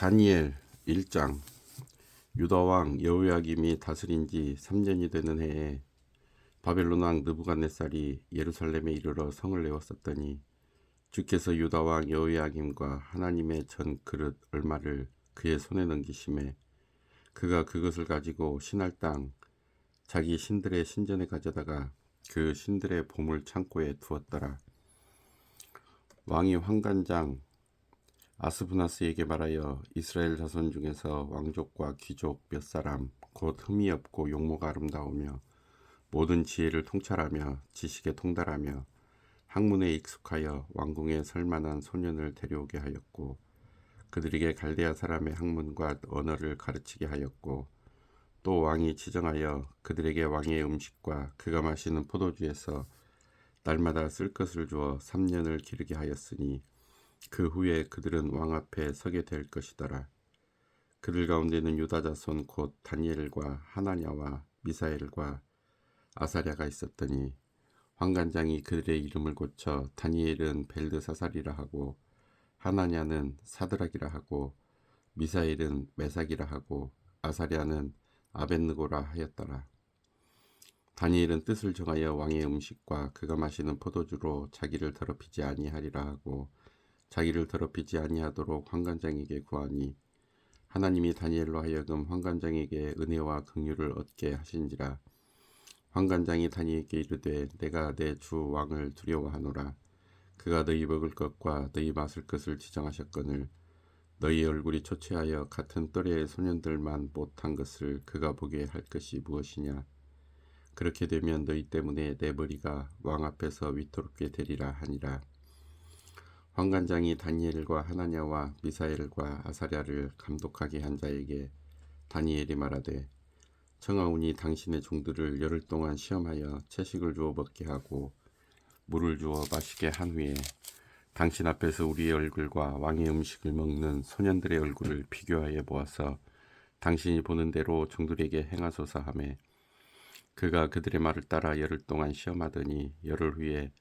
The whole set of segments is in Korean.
다니엘 1장. 유다왕 여호야김이 다스린 지 3년이 되는 해에 바벨론 왕 느부갓네살이 예루살렘에 이르러 성을 내었었더니 주께서 유다왕 여호야김과 하나님의 전 그릇 얼마를 그의 손에 넘기심에 그가 그것을 가지고 신할 땅 자기 신들의 신전에 가져다가 그 신들의 보물 창고에 두었더라. 왕이 환관장 아스부나스에게 말하여 이스라엘 자손 중에서 왕족과 귀족 몇 사람 곧 흠이 없고 용모가 아름다우며 모든 지혜를 통찰하며 지식에 통달하며 학문에 익숙하여 왕궁에 설만한 소년을 데려오게 하였고 그들에게 갈대아 사람의 학문과 언어를 가르치게 하였고 또 왕이 지정하여 그들에게 왕의 음식과 그가 마시는 포도주에서 날마다 쓸 것을 주어 3년을 기르게 하였으니 그 후에 그들은 왕 앞에 서게 될 것이더라. 그들 가운데는 유다 자손 곧 다니엘과 하나냐와 미사엘과 아사랴가 있었더니 환관장이 그들의 이름을 고쳐 다니엘은 벨드사살이라 하고 하나냐는 사드락이라 하고 미사엘은 메삭이라 하고 아사랴는 아벳느고라 하였더라. 다니엘은 뜻을 정하여 왕의 음식과 그가 마시는 포도주로 자기를 더럽히지 아니하리라 하고 자기를 더럽히지 아니하도록 환관장에게 구하니 하나님이 다니엘로 하여금 환관장에게 은혜와 긍휼을 얻게 하신지라. 환관장이 다니엘에게 이르되 내가 내 주 왕을 두려워하노라. 그가 너희 먹을 것과 너희 마실 것을 지정하셨거늘 너희 얼굴이 초췌하여 같은 또래의 소년들만 못한 것을 그가 보게 할 것이 무엇이냐. 그렇게 되면 너희 때문에 내 머리가 왕 앞에서 위태롭게 되리라 하니라. 환관장이 다니엘과 하나냐와 미사엘과 아사랴를 감독하게 한 자에게 다니엘이 말하되 청하오니 당신의 종들을 열흘 동안 시험하여 채식을 주어 먹게 하고 물을 주어 마시게 한 후에 당신 앞에서 우리의 얼굴과 왕의 음식을 먹는 소년들의 얼굴을 비교하여 보아서 당신이 보는 대로 종들에게 행하소서 하매 그가 그들의 말을 따라 열흘 동안 시험하더니 열흘 후에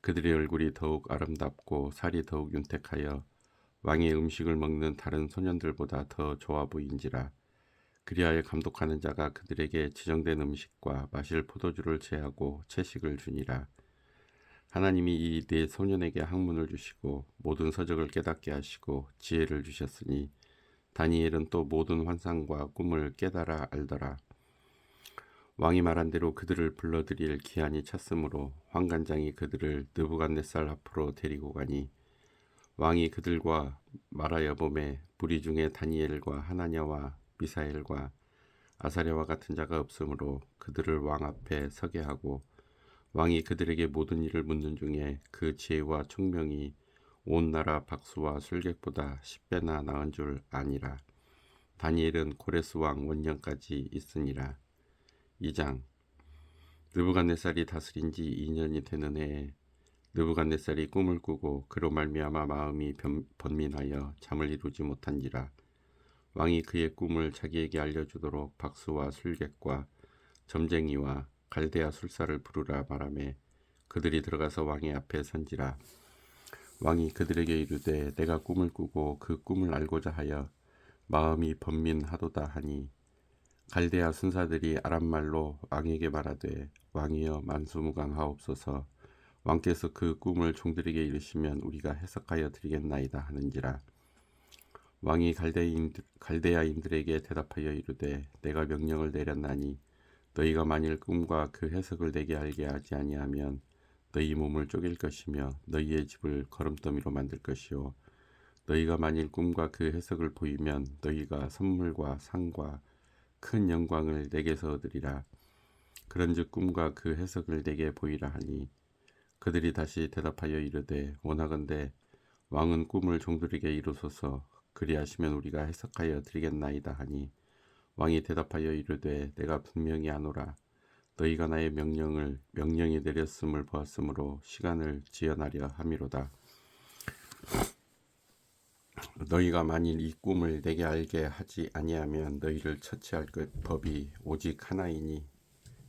그들의 얼굴이 더욱 아름답고 살이 더욱 윤택하여 왕의 음식을 먹는 다른 소년들보다 더 좋아 보인지라. 그리하여 감독하는 자가 그들에게 지정된 음식과 마실 포도주를 제하고 채식을 주니라. 하나님이 이 네 소년에게 학문을 주시고 모든 서적을 깨닫게 하시고 지혜를 주셨으니 다니엘은 또 모든 환상과 꿈을 깨달아 알더라. 왕이 말한 대로 그들을 불러들일 기한이 찼으므로 환관장이 그들을 느부갓네살 앞으로 데리고 가니 왕이 그들과 말하여 보매 무리 중에 다니엘과 하나냐와 미사엘과 아사랴와 같은 자가 없으므로 그들을 왕 앞에 서게 하고 왕이 그들에게 모든 일을 묻는 중에 그 지혜와 총명이 온 나라 박수와 술객보다 10배나 나은 줄 아니라. 다니엘은 고레스 왕 원년까지 있으니라. 2장. 느부갓네살이 다스린 지 2년이 되는 해에 느부갓네살이 꿈을 꾸고 그로 말미암아 마음이 번민하여 잠을 이루지 못한지라. 왕이 그의 꿈을 자기에게 알려주도록 박수와 술객과 점쟁이와 갈대아 술사를 부르라 말하매 그들이 들어가서 왕의 앞에 선지라. 왕이 그들에게 이르되 내가 꿈을 꾸고 그 꿈을 알고자 하여 마음이 번민하도다 하니 갈대아 순사들이 아람말로 왕에게 말하되 왕이여 만수무강하옵소서. 왕께서 그 꿈을 종들에게 이르시면 우리가 해석하여 드리겠나이다 하는지라. 왕이 갈대아인들에게 대답하여 이르되 내가 명령을 내렸나니 너희가 만일 꿈과 그 해석을 내게 알게 하지 아니하면 너희 몸을 쪼갤 것이며 너희의 집을 거름더미로 만들 것이요 너희가 만일 꿈과 그 해석을 보이면 너희가 선물과 상과 큰 영광을 내게서 얻으리라. 그런즉 꿈과 그 해석을 내게 보이라 하니 그들이 다시 대답하여 이르되 원하건대 왕은 꿈을 종들에게 이루소서. 그리하시면 우리가 해석하여 드리겠나이다 하니 왕이 대답하여 이르되 내가 분명히 아노라. 너희가 나의 명령이 내렸음을 보았으므로 시간을 지연하려 함이로다. 너희가 만일 이 꿈을 내게 알게 하지 아니하면 너희를 처치할 법이 오직 하나이니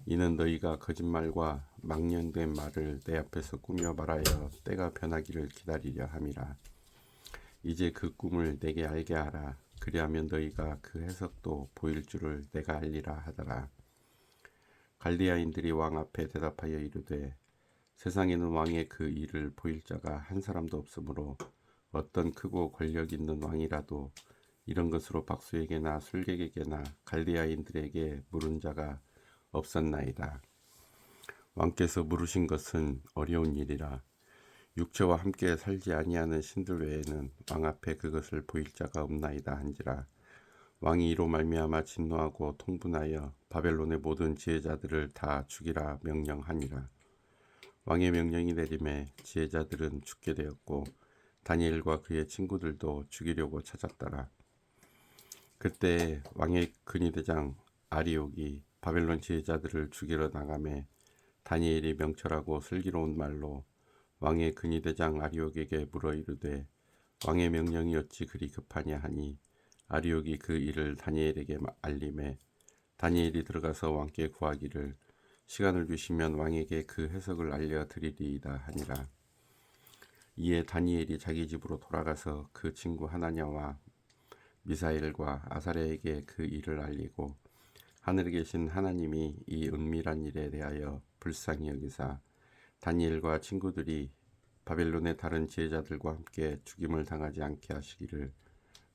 이는 너희가 거짓말과 망령된 말을 내 앞에서 꾸며 말하여 때가 변하기를 기다리려 함이라. 이제 그 꿈을 내게 알게 하라. 그리하면 너희가 그 해석도 보일 줄을 내가 알리라 하더라. 갈대아인들이 왕 앞에 대답하여 이르되 세상에는 왕의 그 일을 보일 자가 한 사람도 없으므로 어떤 크고 권력 있는 왕이라도 이런 것으로 박수에게나 술객에게나 갈대아인들에게 물은 자가 없었나이다. 왕께서 물으신 것은 어려운 일이라 육체와 함께 살지 아니하는 신들 외에는 왕 앞에 그것을 보일 자가 없나이다 한지라. 왕이 이로 말미암아 진노하고 통분하여 바벨론의 모든 지혜자들을 다 죽이라 명령하니라. 왕의 명령이 내림에 지혜자들은 죽게 되었고 다니엘과 그의 친구들도 죽이려고 찾았더라. 그때 왕의 근위대장 아리옥이 바벨론 지혜자들을 죽이러 나가매 다니엘이 명철하고 슬기로운 말로 왕의 근위대장 아리옥에게 물어 이르되 왕의 명령이 어찌 그리 급하냐 하니 아리옥이 그 일을 다니엘에게 알림해 다니엘이 들어가서 왕께 구하기를 시간을 주시면 왕에게 그 해석을 알려드리리이다 하니라. 이에 다니엘이 자기 집으로 돌아가서 그 친구 하나냐와 미사엘과 아사랴에게 그 일을 알리고 하늘에 계신 하나님이 이 은밀한 일에 대하여 불쌍히 여기사 다니엘과 친구들이 바벨론의 다른 지혜자들과 함께 죽임을 당하지 않게 하시기를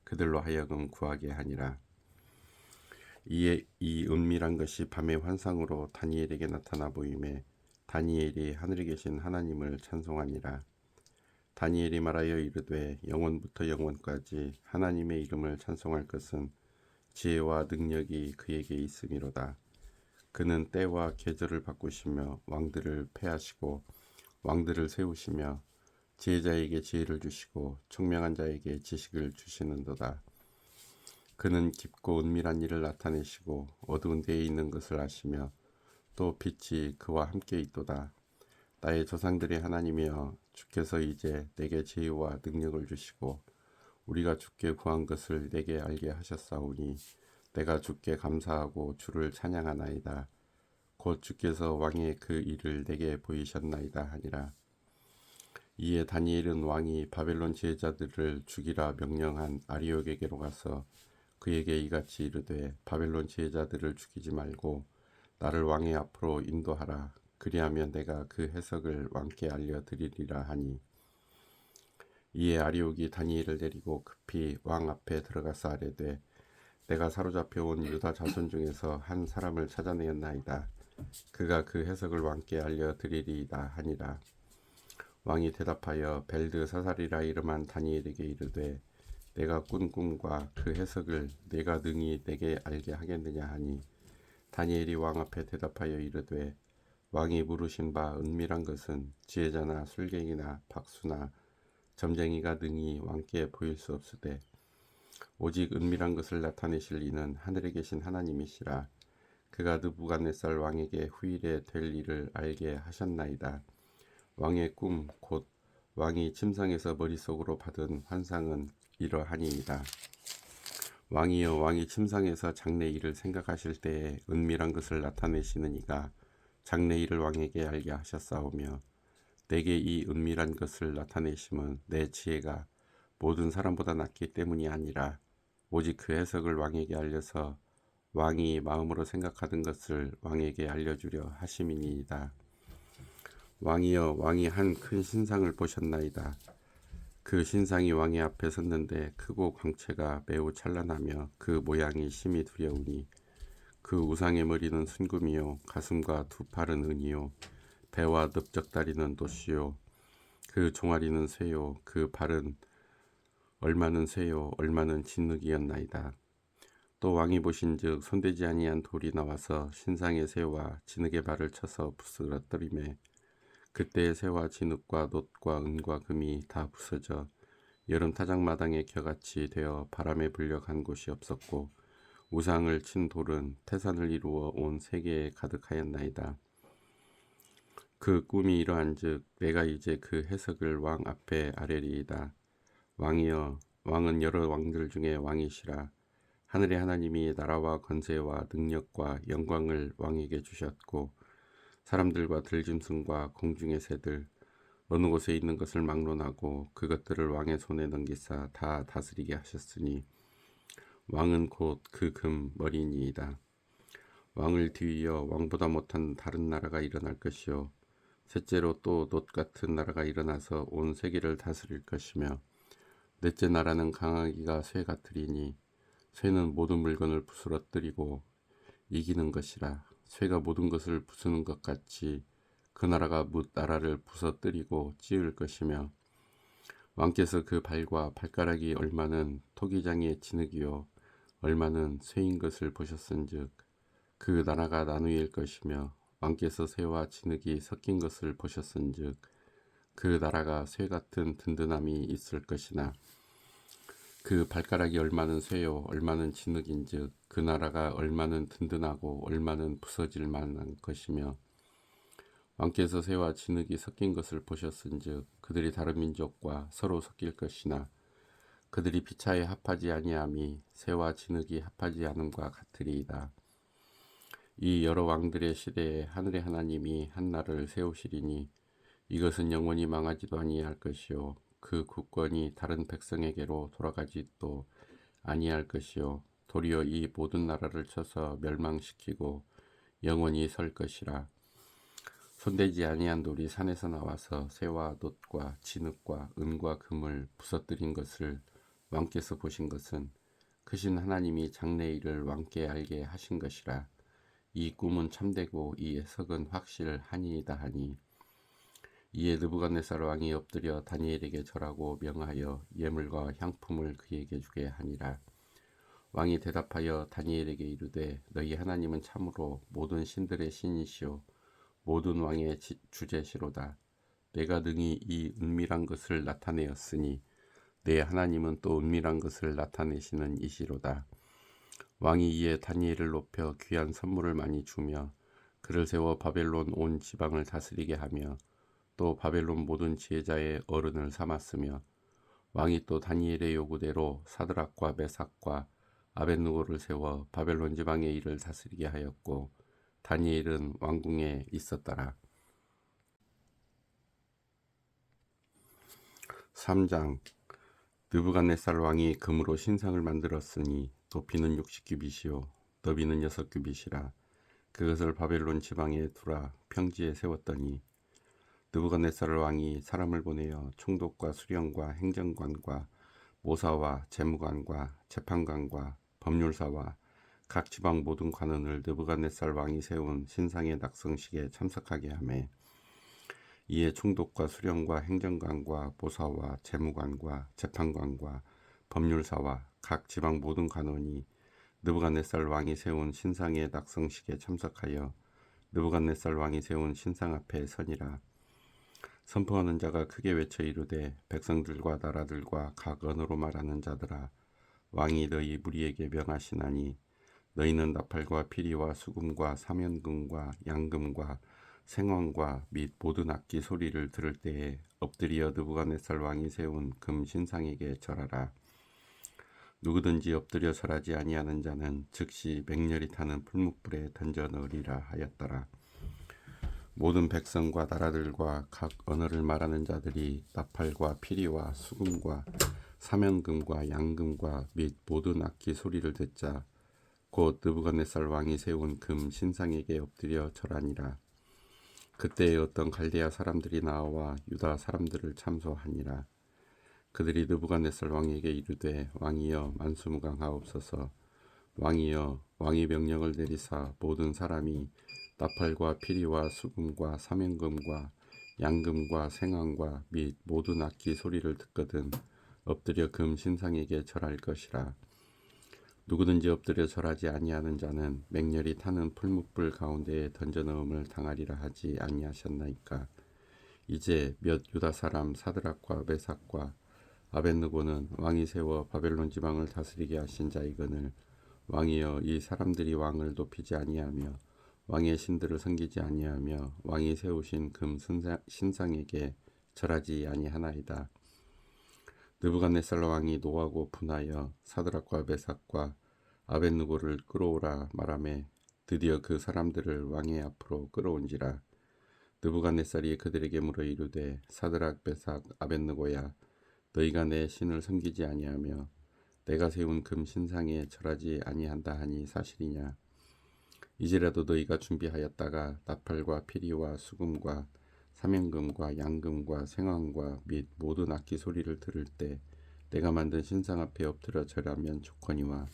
그들로 하여금 구하게 하니라. 이에 이 은밀한 것이 밤의 환상으로 다니엘에게 나타나 보임에 다니엘이 하늘에 계신 하나님을 찬송하니라. 다니엘이 말하여 이르되 영원부터 영원까지 하나님의 이름을 찬송할 것은 지혜와 능력이 그에게 있음이로다. 그는 때와 계절을 바꾸시며 왕들을 패하시고 왕들을 세우시며 지혜자에게 지혜를 주시고 총명한 자에게 지식을 주시는도다. 그는 깊고 은밀한 일을 나타내시고 어두운 데에 있는 것을 아시며 또 빛이 그와 함께 있도다. 나의 조상들의 하나님이여 주께서 이제 내게 지혜와 능력을 주시고 우리가 주께 구한 것을 내게 알게 하셨사오니 내가 주께 감사하고 주를 찬양하나이다. 곧 주께서 왕의 그 일을 내게 보이셨나이다 하니라. 이에 다니엘은 왕이 바벨론 지혜자들을 죽이라 명령한 아리옥에게로 가서 그에게 이같이 이르되 바벨론 지혜자들을 죽이지 말고 나를 왕의 앞으로 인도하라. 그리하면 내가 그 해석을 왕께 알려드리리라 하니 이에 아리옥이 다니엘을 데리고 급히 왕 앞에 들어가서 아뢰되 내가 사로잡혀 온 유다 자손 중에서 한 사람을 찾아내었나이다. 그가 그 해석을 왕께 알려드리리이다 하니라. 왕이 대답하여 벨드사살이라 이름한 다니엘에게 이르되 내가 꾼 꿈과 그 해석을 내가 능히 내게 알게 하겠느냐 하니 다니엘이 왕 앞에 대답하여 이르되 왕이 물으신 바 은밀한 것은 지혜자나 술객이나 박수나 점쟁이가 능히 왕께 보일 수 없으되 오직 은밀한 것을 나타내실 이는 하늘에 계신 하나님이시라. 그가 느부갓네살 왕에게 후일에 될 일을 알게 하셨나이다. 왕의 꿈 곧 왕이 침상에서 머릿속으로 받은 환상은 이러하니이다. 왕이여 왕이 침상에서 장래 일을 생각하실 때에 은밀한 것을 나타내시는 이가 장래 일을 왕에게 알게 하셨사오며 내게 이 은밀한 것을 나타내심은 내 지혜가 모든 사람보다 낫기 때문이 아니라 오직 그 해석을 왕에게 알려서 왕이 마음으로 생각하던 것을 왕에게 알려주려 하심이니이다. 왕이여 왕이 한 큰 신상을 보셨나이다. 그 신상이 왕의 앞에 섰는데 크고 광채가 매우 찬란하며 그 모양이 심히 두려우니 그 우상의 머리는 순금이요 가슴과 두 팔은 은이요 배와 넓적다리는 돛이요 그 종아리는 쇠요 그 발은 얼마는 쇠요 얼마는 진흙이었나이다. 또 왕이 보신즉 손대지 아니한 돌이 나와서 신상의 쇠와 진흙의 발을 쳐서 부스러뜨리매 그때의 쇠와 진흙과 놋과 은과 금이 다 부서져 여름 타작마당의 겨같이 되어 바람에 불려 간 곳이 없었고 우상을 친 돌은 태산을 이루어 온 세계에 가득하였나이다. 그 꿈이 이러한즉 내가 이제 그 해석을 왕 앞에 아뢰리이다. 왕이여 왕은 여러 왕들 중에 왕이시라. 하늘의 하나님이 나라와 권세와 능력과 영광을 왕에게 주셨고 사람들과 들짐승과 공중의 새들 어느 곳에 있는 것을 막론하고 그것들을 왕의 손에 넘기사 다 다스리게 하셨으니 왕은 곧 그 금 머리니이다. 왕을 뒤이어 왕보다 못한 다른 나라가 일어날 것이요 셋째로 또 놋 같은 나라가 일어나서 온 세계를 다스릴 것이며 넷째 나라는 강하기가 쇠 같으리니 쇠는 모든 물건을 부스러뜨리고 이기는 것이라. 쇠가 모든 것을 부수는 것 같이 그 나라가 뭇 나라를 부서뜨리고 찌을 것이며 왕께서 그 발과 발가락이 얼마는 토기장의 진흙이요 얼마는 쇠인 것을 보셨은즉 그 나라가 나누일 것이며 왕께서 쇠와 진흙이 섞인 것을 보셨은즉 그 나라가 쇠 같은 든든함이 있을 것이나 그 발가락이 얼마는 쇠요 얼마는 진흙인즉 그 나라가 얼마는 든든하고 얼마는 부서질 만한 것이며 왕께서 쇠와 진흙이 섞인 것을 보셨은즉 그들이 다른 민족과 서로 섞일 것이나 그들이 피차에 합하지 아니함이 쇠와 진흙이 합하지 않음과 같으리이다. 이 여러 왕들의 시대에 하늘의 하나님이 한 나라를 세우시리니 이것은 영원히 망하지도 아니할 것이요 그 국권이 다른 백성에게로 돌아가지도 아니할 것이요 도리어 이 모든 나라를 쳐서 멸망시키고 영원히 설 것이라. 손대지 아니한 돌이 산에서 나와서 쇠와 놋과 진흙과 은과 금을 부서뜨린 것을 왕께서 보신 것은 크신 하나님이 장래의 일을 왕께 알게 하신 것이라. 이 꿈은 참되고 이 해석은 확실하니이다 하니 이에 느부갓네살 왕이 엎드려 다니엘에게 절하고 명하여 예물과 향품을 그에게 주게 하니라. 왕이 대답하여 다니엘에게 이르되 너희 하나님은 참으로 모든 신들의 신이시오 모든 왕의 주제시로다. 내가 능히 이 은밀한 것을 나타내었으니 내 하나님은 또 은밀한 것을 나타내시는 이시로다. 왕이 이에 다니엘을 높여 귀한 선물을 많이 주며 그를 세워 바벨론 온 지방을 다스리게 하며 또 바벨론 모든 지혜자의 어른을 삼았으며 왕이 또 다니엘의 요구대로 사드락과 메삭과 아벳느고를 세워 바벨론 지방의 일을 다스리게 하였고 다니엘은 왕궁에 있었더라. 3장 느부갓네살 왕이 금으로 신상을 만들었으니 높이는 60규빗이요 너비는 6규빗이라. 그것을 바벨론 지방에 두라 평지에 세웠더니 느부갓네살 왕이 사람을 보내어 총독과 수령과 행정관과 모사와 재무관과 재판관과 법률사와 각 지방 모든 관원을 느부갓네살 왕이 세운 신상의 낙성식에 참석하게 하매 이에 총독과 수령과 행정관과 모사와 재무관과 재판관과 법률사와 각 지방 모든 관원이 느부갓네살 왕이 세운 신상의 낙성식에 참석하여 느부갓네살 왕이 세운 신상 앞에 서니라. 선포하는 자가 크게 외쳐 이르되 백성들과 나라들과 각 언어로 말하는 자들아 왕이 너희 무리에게 명하시나니 너희는 나팔과 피리와 수금과 사면금과 양금과 생황과 및 모든 악기 소리를 들을 때에 엎드려 느부갓네살 왕이 세운 금 신상에게 절하라. 누구든지 엎드려 절하지 아니하는 자는 즉시 맹렬히 타는 풀무불에 던져 넣으리라 하였더라. 모든 백성과 나라들과 각 언어를 말하는 자들이 나팔과 피리와 수금과 사면금과 양금과 및 모든 악기 소리를 듣자 곧 느부갓네살 왕이 세운 금 신상에게 엎드려 절하니라. 그때에 어떤 갈대아 사람들이 나와 유다 사람들을 참소하니라. 그들이 느부갓네살 왕에게 이르되 왕이여 만수무강하옵소서. 왕이여 왕이 명령을 내리사 모든 사람이 나팔과 피리와 수금과 사면금과 양금과 생황과 및 모든 악기 소리를 듣거든 엎드려 금 신상에게 절할 것이라. 누구든지 엎드려 절하지 아니하는 자는 맹렬히 타는 풀무불 가운데에 던져 넣음을 당하리라 하지 아니하셨나이까. 이제 몇 유다 사람 사드락과 메삭과 아벳느고는 왕이 세워 바벨론 지방을 다스리게 하신 자이거늘 왕이여 이 사람들이 왕을 높이지 아니하며 왕의 신들을 섬기지 아니하며 왕이 세우신 금 신상에게 절하지 아니하나이다. 느부갓네살 왕이 노하고 분하여 사드락과 메삭과 아벳느고를 끌어오라 말하매 드디어 그 사람들을 왕의 앞으로 끌어온지라. 느부갓네살이 그들에게 물어 이르되 사드락 메삭 아벳느고야 너희가 내 신을 섬기지 아니하며 내가 세운 금 신상에 절하지 아니한다 하니 사실이냐. 이제라도 너희가 준비하였다가 나팔과 피리와 수금과 사면금과 양금과 생황과 및 모든 악기 소리를 들을 때 내가 만든 신상 앞에 엎드려 절하면 좋거니와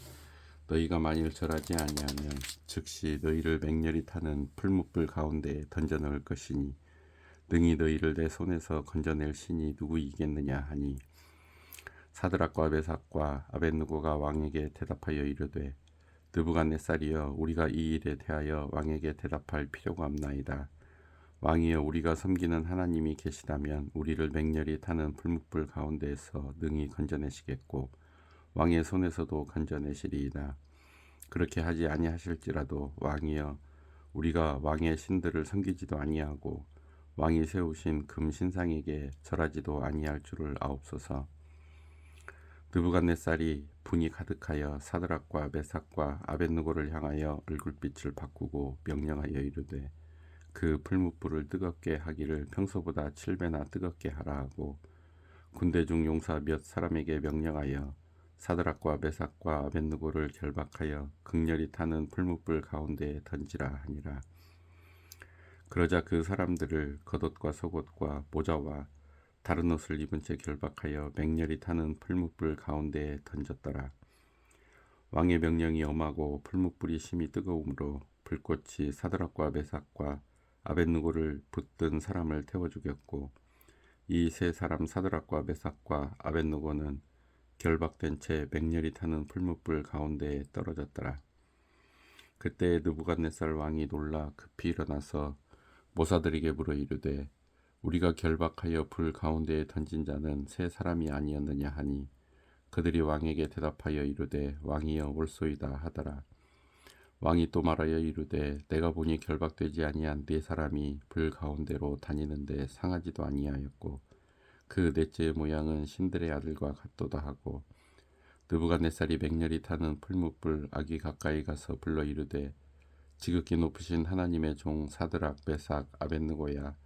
너희가 만일 절하지 아니하면 즉시 너희를 맹렬히 타는 풀무불 가운데에 던져 넣을 것이니 능히 너희를 내 손에서 건져낼 신이 누구이겠느냐 하니 사드락과 메삭과 아벳느고가 왕에게 대답하여 이르되 느부갓네살이여 우리가 이 일에 대하여 왕에게 대답할 필요가 없나이다. 왕이여 우리가 섬기는 하나님이 계시다면 우리를 맹렬히 타는 불묵불 가운데에서 능히 건져내시겠고 왕의 손에서도 건져내시리이다. 그렇게 하지 아니하실지라도 왕이여 우리가 왕의 신들을 섬기지도 아니하고 왕이 세우신 금 신상에게 절하지도 아니할 줄을 아옵소서. 느부갓네살이 분이 가득하여 사드락과 메삭과 아벳느고를 향하여 얼굴빛을 바꾸고 명령하여 이르되 그 풀무불을 뜨겁게 하기를 평소보다 7배나 뜨겁게 하라 하고 군대 중 용사 몇 사람에게 명령하여 사드락과 메삭과 아벳느고를 결박하여 극렬히 타는 풀무불 가운데에 던지라 하니라. 그러자 그 사람들을 겉옷과 속옷과 모자와 다른 옷을 입은 채 결박하여 맹렬히 타는 풀무불 가운데에 던졌더라. 왕의 명령이 엄하고 풀무불이 심히 뜨거우므로 불꽃이 사드락과 메삭과 아벳느고를 붙든 사람을 태워 죽였고 이 세 사람 사드락과 메삭과 아벳느고는 결박된 채 맹렬히 타는 풀무불 가운데에 떨어졌더라. 그때 느부갓네살 왕이 놀라 급히 일어나서 모사들에게 물어 이르되 우리가 결박하여 불 가운데에 던진 자는 세 사람이 아니었느냐 하니 그들이 왕에게 대답하여 이르되 왕이여 옳소이다 하더라. 왕이 또 말하여 이르되 내가 보니 결박되지 아니한 네 사람이 불 가운데로 다니는데 상하지도 아니하였고 그 넷째의 모양은 신들의 아들과 같도다 하고 느부갓네살이 맹렬히 타는 풀무불 아기 가까이 가서 불러 이르되 지극히 높으신 하나님의 종 사드락 메삭 아벳느고야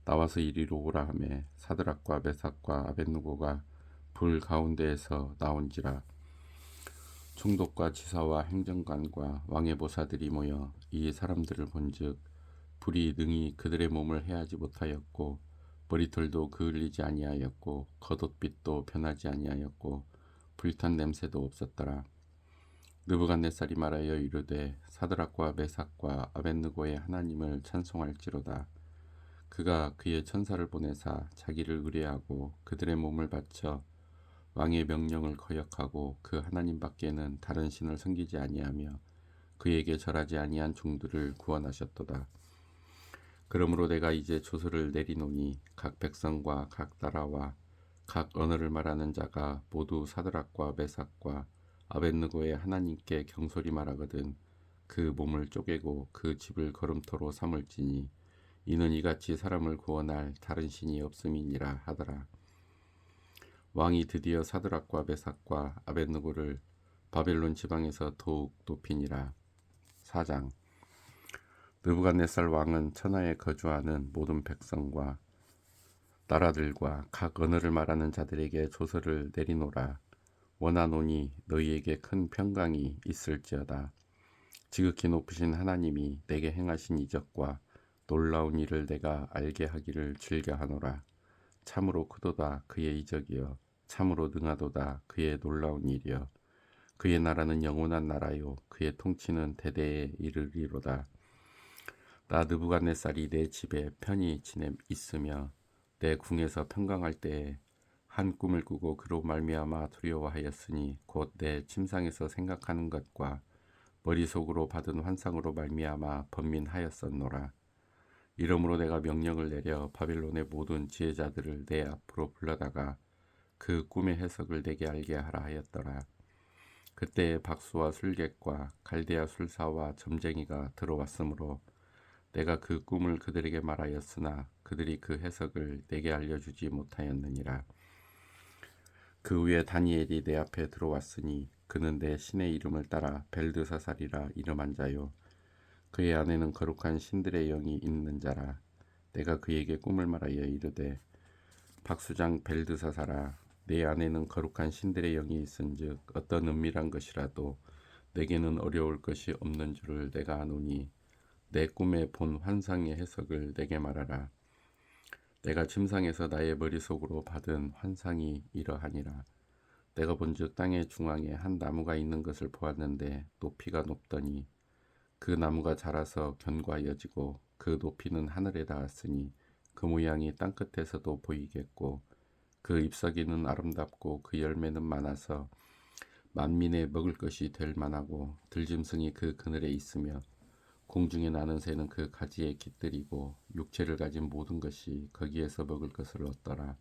나와서 이리로 오라 하매 사드락과 메삭과 아벳느고가 불 가운데에서 나온지라. 총독과 지사와 행정관과 왕의 보사들이 모여 이 사람들을 본즉 불이 능히 그들의 몸을 해하지 못하였고 머리털도 그을리지 아니하였고 겉옷빛도 변하지 아니하였고 불탄 냄새도 없었더라. 느부갓네살이 말하여 이르되 사드락과 메삭과 아벳느고의 하나님을 찬송할지로다. 그가 그의 천사를 보내사 자기를 의뢰하고 그들의 몸을 바쳐 왕의 명령을 거역하고 그 하나님 밖에는 다른 신을 섬기지 아니하며 그에게 절하지 아니한 종들을 구원하셨도다. 그러므로 내가 이제 조서를 내리노니 각 백성과 각 나라와 각 언어를 말하는 자가 모두 사드락과 메삭과 아벳느고의 하나님께 경솔히 말하거든 그 몸을 쪼개고 그 집을 걸음토로 삼을지니 이는 이같이 사람을 구원할 다른 신이 없음이니라 하더라. 왕이 드디어 사드락과 메삭과 아벳느고를 바벨론 지방에서 더욱 높이니라. 4장. 느부갓네살 왕은 천하에 거주하는 모든 백성과 나라들과 각 언어를 말하는 자들에게 조서를 내리노라. 원하노니 너희에게 큰 평강이 있을지어다. 지극히 높으신 하나님이 내게 행하신 이적과 놀라운 일을 내가 알게 하기를 즐겨하노라. 참으로 크도다 그의 이적이여 참으로 능하도다 그의 놀라운 일이여 그의 나라는 영원한 나라요 그의 통치는 대대에 이르리로다. 나 느부갓네살이 내 집에 편히 지내 있으며 내 궁에서 평강할 때에 한 꿈을 꾸고 그로 말미암아 두려워하였으니 곧 내 침상에서 생각하는 것과 머릿속으로 받은 환상으로 말미암아 번민하였었노라. 이러므로 내가 명령을 내려 바벨론의 모든 지혜자들을 내 앞으로 불러다가 그 꿈의 해석을 내게 알게 하라 하였더라. 그때 박수와 술객과 갈대아 술사와 점쟁이가 들어왔으므로 내가 그 꿈을 그들에게 말하였으나 그들이 그 해석을 내게 알려주지 못하였느니라. 그 후에 다니엘이 내 앞에 들어왔으니 그는 내 신의 이름을 따라 벨드사살이라 이름한 자요 그의 안에는 거룩한 신들의 영이 있는 자라. 내가 그에게 꿈을 말하여 이르되 박수장 벨드사살아 내 안에는 거룩한 신들의 영이 있은즉 어떤 은밀한 것이라도 내게는 어려울 것이 없는 줄을 내가 아노니 내 꿈에 본 환상의 해석을 내게 말하라. 내가 침상에서 나의 머릿속으로 받은 환상이 이러하니라. 내가 본즉 땅의 중앙에 한 나무가 있는 것을 보았는데 높이가 높더니 그 나무가 자라서 견고하여지고 그 높이는 하늘에 닿았으니 그 모양이 땅끝에서도 보이겠고 그 잎사귀는 아름답고 그 열매는 많아서 만민의 먹을 것이 될 만하고 들짐승이 그 그늘에 있으며 공중에 나는 새는 그 가지에 깃들이고 육체를 가진 모든 것이 거기에서 먹을 것을 얻더라.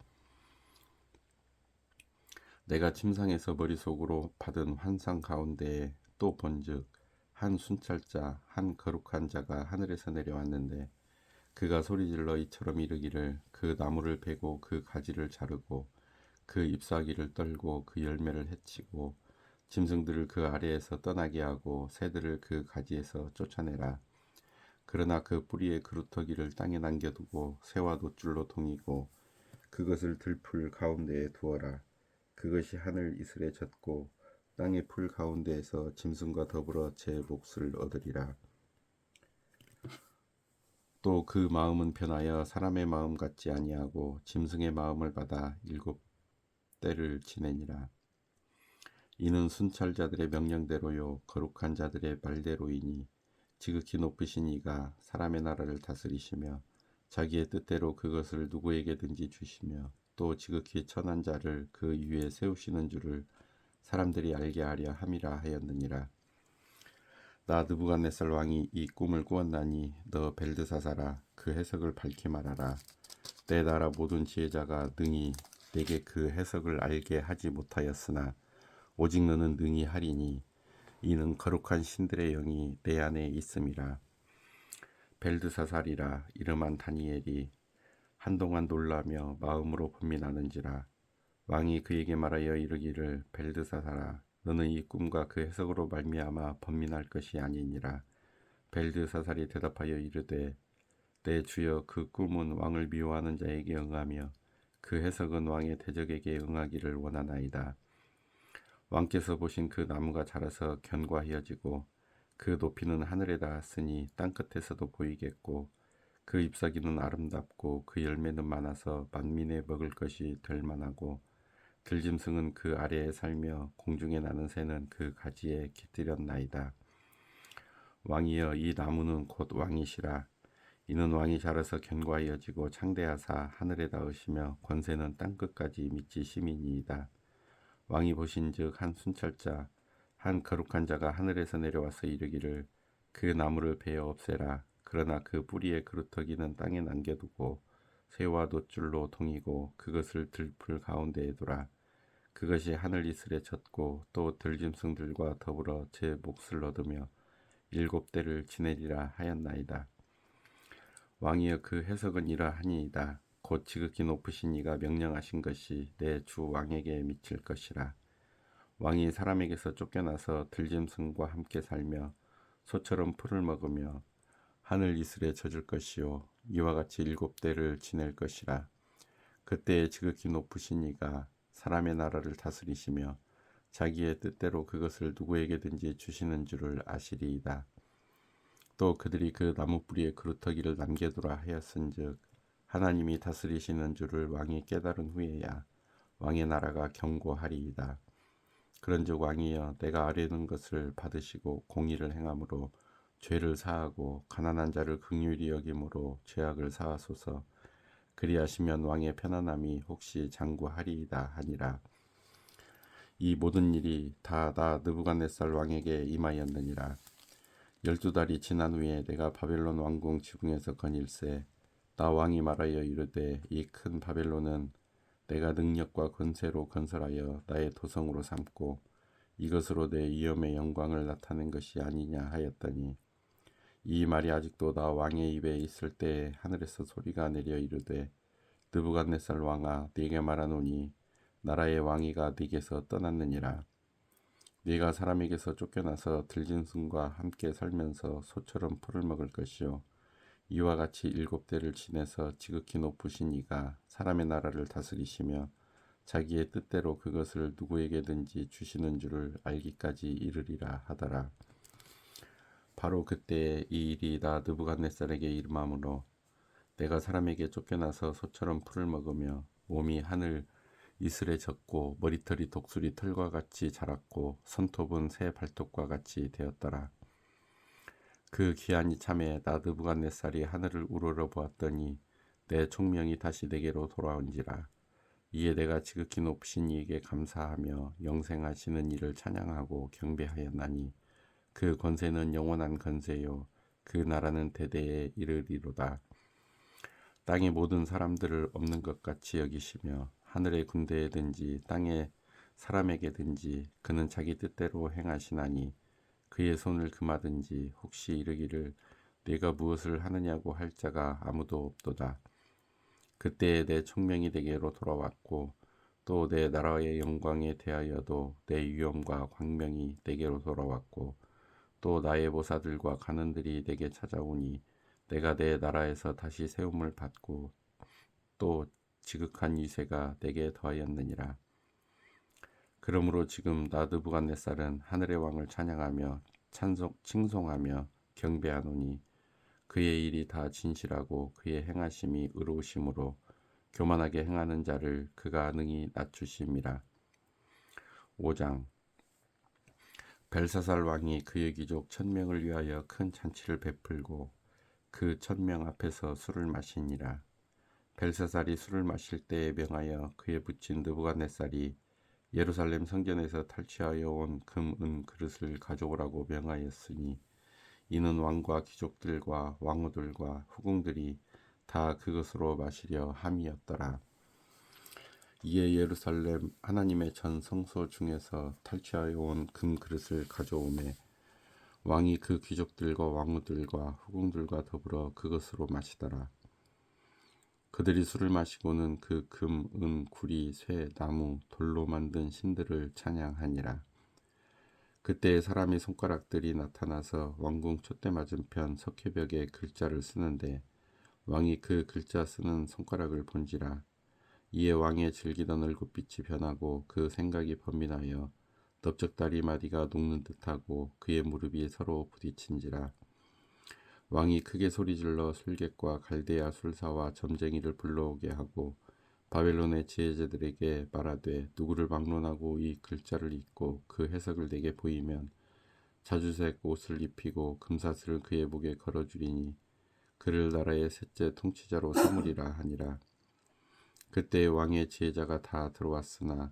내가 침상에서 머릿속으로 받은 환상 가운데에 또 본즉 한 순찰자 한 거룩한 자가 하늘에서 내려왔는데 그가 소리질러 이처럼 이르기를 그 나무를 베고 그 가지를 자르고 그 잎사귀를 떨고 그 열매를 해치고 짐승들을 그 아래에서 떠나게 하고 새들을 그 가지에서 쫓아내라. 그러나 그 뿌리의 그루터기를 땅에 남겨두고 새와 놋줄로 동이고 그것을 들풀 가운데에 두어라. 그것이 하늘 이슬에 젖고 땅의 풀 가운데에서 짐승과 더불어 제 몫을 얻으리라. 또 그 마음은 변하여 사람의 마음 같지 아니하고 짐승의 마음을 받아 일곱 때를 지내니라. 이는 순찰자들의 명령대로요 거룩한 자들의 말대로이니 지극히 높으신 이가 사람의 나라를 다스리시며 자기의 뜻대로 그것을 누구에게든지 주시며 또 지극히 천한 자를 그 위에 세우시는 줄을 사람들이 알게 하려 함이라 하였느니라. 나 느부갓네살 왕이 이 꿈을 꾸었나니 너 벨드사사라 그 해석을 밝히 말하라. 내 나라 모든 지혜자가 능히 내게 그 해석을 알게 하지 못하였으나 오직 너는 능히 하리니 이는 거룩한 신들의 영이 내 안에 있음이라. 벨드사살이라 이름한 다니엘이 한동안 놀라며 마음으로 분민하는지라. 왕이 그에게 말하여 이르기를 벨드사살아 너는 이 꿈과 그 해석으로 말미암아 번민할 것이 아니니라. 벨드사살이 대답하여 이르되 내 주여 그 꿈은 왕을 미워하는 자에게 응하며 그 해석은 왕의 대적에게 응하기를 원하나이다. 왕께서 보신 그 나무가 자라서 견고하여지고 그 높이는 하늘에 닿았으니 땅끝에서도 보이겠고 그 잎사귀는 아름답고 그 열매는 많아서 만민의 먹을 것이 될 만하고 들짐승은 그 아래에 살며 공중에 나는 새는 그 가지에 깃들였나이다. 왕이여 이 나무는 곧 왕이시라. 이는 왕이 자라서 견고하여지고 창대하사 하늘에 닿으시며 권세는 땅끝까지 미치심이니이다. 왕이 보신즉 한 순찰자 한 거룩한 자가 하늘에서 내려와서 이르기를 그 나무를 베어 없애라. 그러나 그 뿌리의 그루터기는 땅에 남겨두고 새와 놋줄로 동이고 그것을 들풀 가운데에 두라. 그것이 하늘 이슬에 젖고 또 들짐승들과 더불어 제 몫을 얻으며 일곱 때를 지내리라 하였나이다. 왕이여 그 해석은 이러하니이다. 곧 지극히 높으신 이가 명령하신 것이 내 주 왕에게 미칠 것이라. 왕이 사람에게서 쫓겨나서 들짐승과 함께 살며 소처럼 풀을 먹으며 하늘 이슬에 젖을 것이요 이와 같이 일곱 때를 지낼 것이라. 그때에 지극히 높으신 이가 사람의 나라를 다스리시며 자기의 뜻대로 그것을 누구에게든지 주시는 줄을 아시리이다. 또 그들이 그 나무 뿌리에 그루터기를 남겨두라 하였은즉 하나님이 다스리시는 줄을 왕이 깨달은 후에야 왕의 나라가 견고하리이다. 그런즉 왕이여 내가 아뢰는 것을 받으시고 공의를 행함으로 죄를 사하고 가난한 자를 긍휼히 여김으로 죄악을 사하소서. 그리하시면 왕의 편안함이 혹시 장구하리이다 하니라. 이 모든 일이 다 나 느부갓네살 왕에게 임하였느니라. 12달이 지난 후에 내가 바벨론 왕궁 지붕에서 거닐새 나 왕이 말하여 이르되 이 큰 바벨론은 내가 능력과 권세로 건설하여 나의 도성으로 삼고 이것으로 내 위엄의 영광을 나타낸 것이 아니냐 하였더니 이 말이 아직도 나 왕의 입에 있을 때에 하늘에서 소리가 내려 이르되 느부갓네살 왕아 네게 말하노니 나라의 왕위가 네게서 떠났느니라. 네가 사람에게서 쫓겨나서 들짐승과 함께 살면서 소처럼 풀을 먹을 것이요 이와 같이 일곱 대를 지내서 지극히 높으신 이가 사람의 나라를 다스리시며 자기의 뜻대로 그것을 누구에게든지 주시는 줄을 알기까지 이르리라 하더라. 바로 그때에 이 일이 다 느부갓네살에게 일어나므로 내가 사람에게 쫓겨나서 소처럼 풀을 먹으며 몸이 하늘 이슬에 젖고 머리털이 독수리 털과 같이 자랐고 손톱은 새 발톱과 같이 되었더라. 그 기한이 참에 나 느부갓네살이 하늘을 우러러 보았더니 내 총명이 다시 내게로 돌아온지라. 이에 내가 지극히 높으신 이에게 감사하며 영생하시는 이를 찬양하고 경배하였나니 그 권세는 영원한 권세요 그 나라는 대대에 이르리로다. 땅의 모든 사람들을 없는 것 같이 여기시며 하늘의 군대에든지 땅의 사람에게든지 그는 자기 뜻대로 행하시나니 그의 손을 금하든지 혹시 이르기를 네가 무엇을 하느냐고 할 자가 아무도 없도다. 그때에 내 총명이 내게로 돌아왔고 또 내 나라의 영광에 대하여도 내 위엄과 광명이 내게로 돌아왔고 또 나의 보사들과 간원들이 내게 찾아오니 내가 내 나라에서 다시 세움을 받고 또 지극한 위세가 내게 더하였느니라. 그러므로 지금 나 느부갓네살은 하늘의 왕을 찬양하며 칭송하며 경배하노니 그의 일이 다 진실하고 그의 행하심이 의로우심으로 교만하게 행하는 자를 그가 능히 낮추심이라. 5장. 벨사살 왕이 그의 귀족 1000명을 위하여 큰 잔치를 베풀고 그 1000명 앞에서 술을 마시니라. 벨사살이 술을 마실 때에 명하여 그의 부친 느부갓네살이 예루살렘 성전에서 탈취하여 온 금, 은 그릇을 가져오라고 명하였으니 이는 왕과 귀족들과 왕후들과 후궁들이 다 그것으로 마시려 함이었더라. 이에 예루살렘 하나님의 전 성소 중에서 탈취하여 온 금 그릇을 가져오매 왕이 그 귀족들과 왕후들과 후궁들과 더불어 그것으로 마시더라. 그들이 술을 마시고는 그 금, 은, 구리, 쇠, 나무, 돌로 만든 신들을 찬양하니라. 그때에 사람의 손가락들이 나타나서 왕궁 촛대 맞은편 석회벽에 글자를 쓰는데 왕이 그 글자 쓰는 손가락을 본지라. 이에 왕의 즐기던 얼굴빛이 변하고 그 생각이 번민하여 넓적다리 마디가 녹는 듯하고 그의 무릎이 서로 부딪힌지라. 왕이 크게 소리질러 술객과 갈대아 술사와 점쟁이를 불러오게 하고 바벨론의 지혜자들에게 말하되 누구를 막론하고 이 글자를 읽고 그 해석을 내게 보이면 자주색 옷을 입히고 금사슬을 그의 목에 걸어주리니 그를 나라의 셋째 통치자로 삼으리라 하니라. 그때 왕의 지혜자가 다 들어왔으나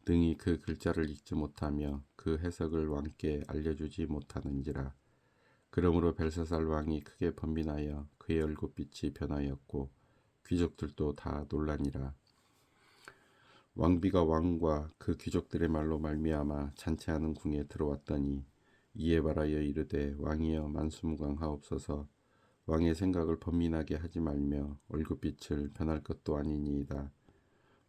능히 그 글자를 읽지 못하며 그 해석을 왕께 알려주지 못하는지라. 그러므로 벨사살 왕이 크게 번민하여 그의 얼굴빛이 변하였고 귀족들도 다 놀라니라. 왕비가 왕과 그 귀족들의 말로 말미암아 잔치하는 궁에 들어왔더니 이에 말하여 이르되 왕이여 만수무강하옵소서. 왕의 생각을 번민하게 하지 말며 얼굴빛을 변할 것도 아니니이다.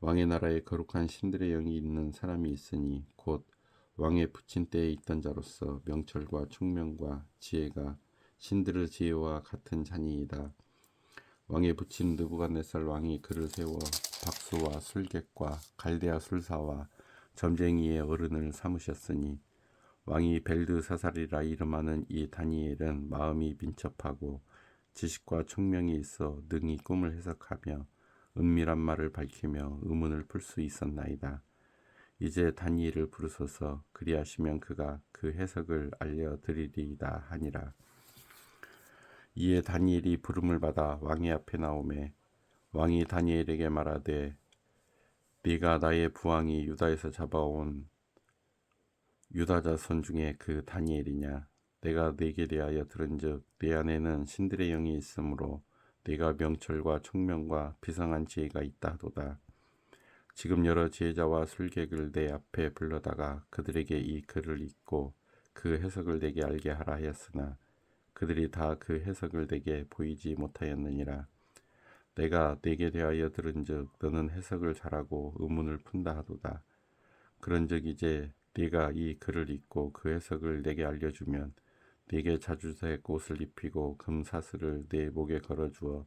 왕의 나라에 거룩한 신들의 영이 있는 사람이 있으니 곧 왕의 부친 때에 있던 자로서 명철과 총명과 지혜가 신들의 지혜와 같은 자니이다. 왕의 부친 느부갓네살 왕이 그를 세워 박수와 술객과 갈대아 술사와 점쟁이의 어른을 삼으셨으니 왕이 벨드사살이라 이름하는 이 다니엘은 마음이 민첩하고 지식과 총명이 있어 능히 꿈을 해석하며 은밀한 말을 밝히며 의문을 풀 수 있었나이다. 이제 다니엘을 부르소서. 그리하시면 그가 그 해석을 알려드리리이다 하니라. 이에 다니엘이 부름을 받아 왕의 앞에 나오매 왕이 다니엘에게 말하되 네가 나의 부왕이 유다에서 잡아온 유다 자손 중에 그 다니엘이냐? 내가 네게 대하여 들은즉 네 안에는 신들의 영이 있으므로 네가 명철과 총명과 비상한 지혜가 있다 하도다. 지금 여러 지혜자와 술객을 내 앞에 불러다가 그들에게 이 글을 읽고 그 해석을 내게 알게 하라 하였으나 그들이 다 그 해석을 내게 보이지 못하였느니라. 내가 네게 대하여 들은즉 너는 해석을 잘하고 의문을 푼다 하도다. 그런즉 이제 네가 이 글을 읽고 그 해석을 내게 알려주면 네게 자주색 옷을 입히고 금사슬을 네 목에 걸어주어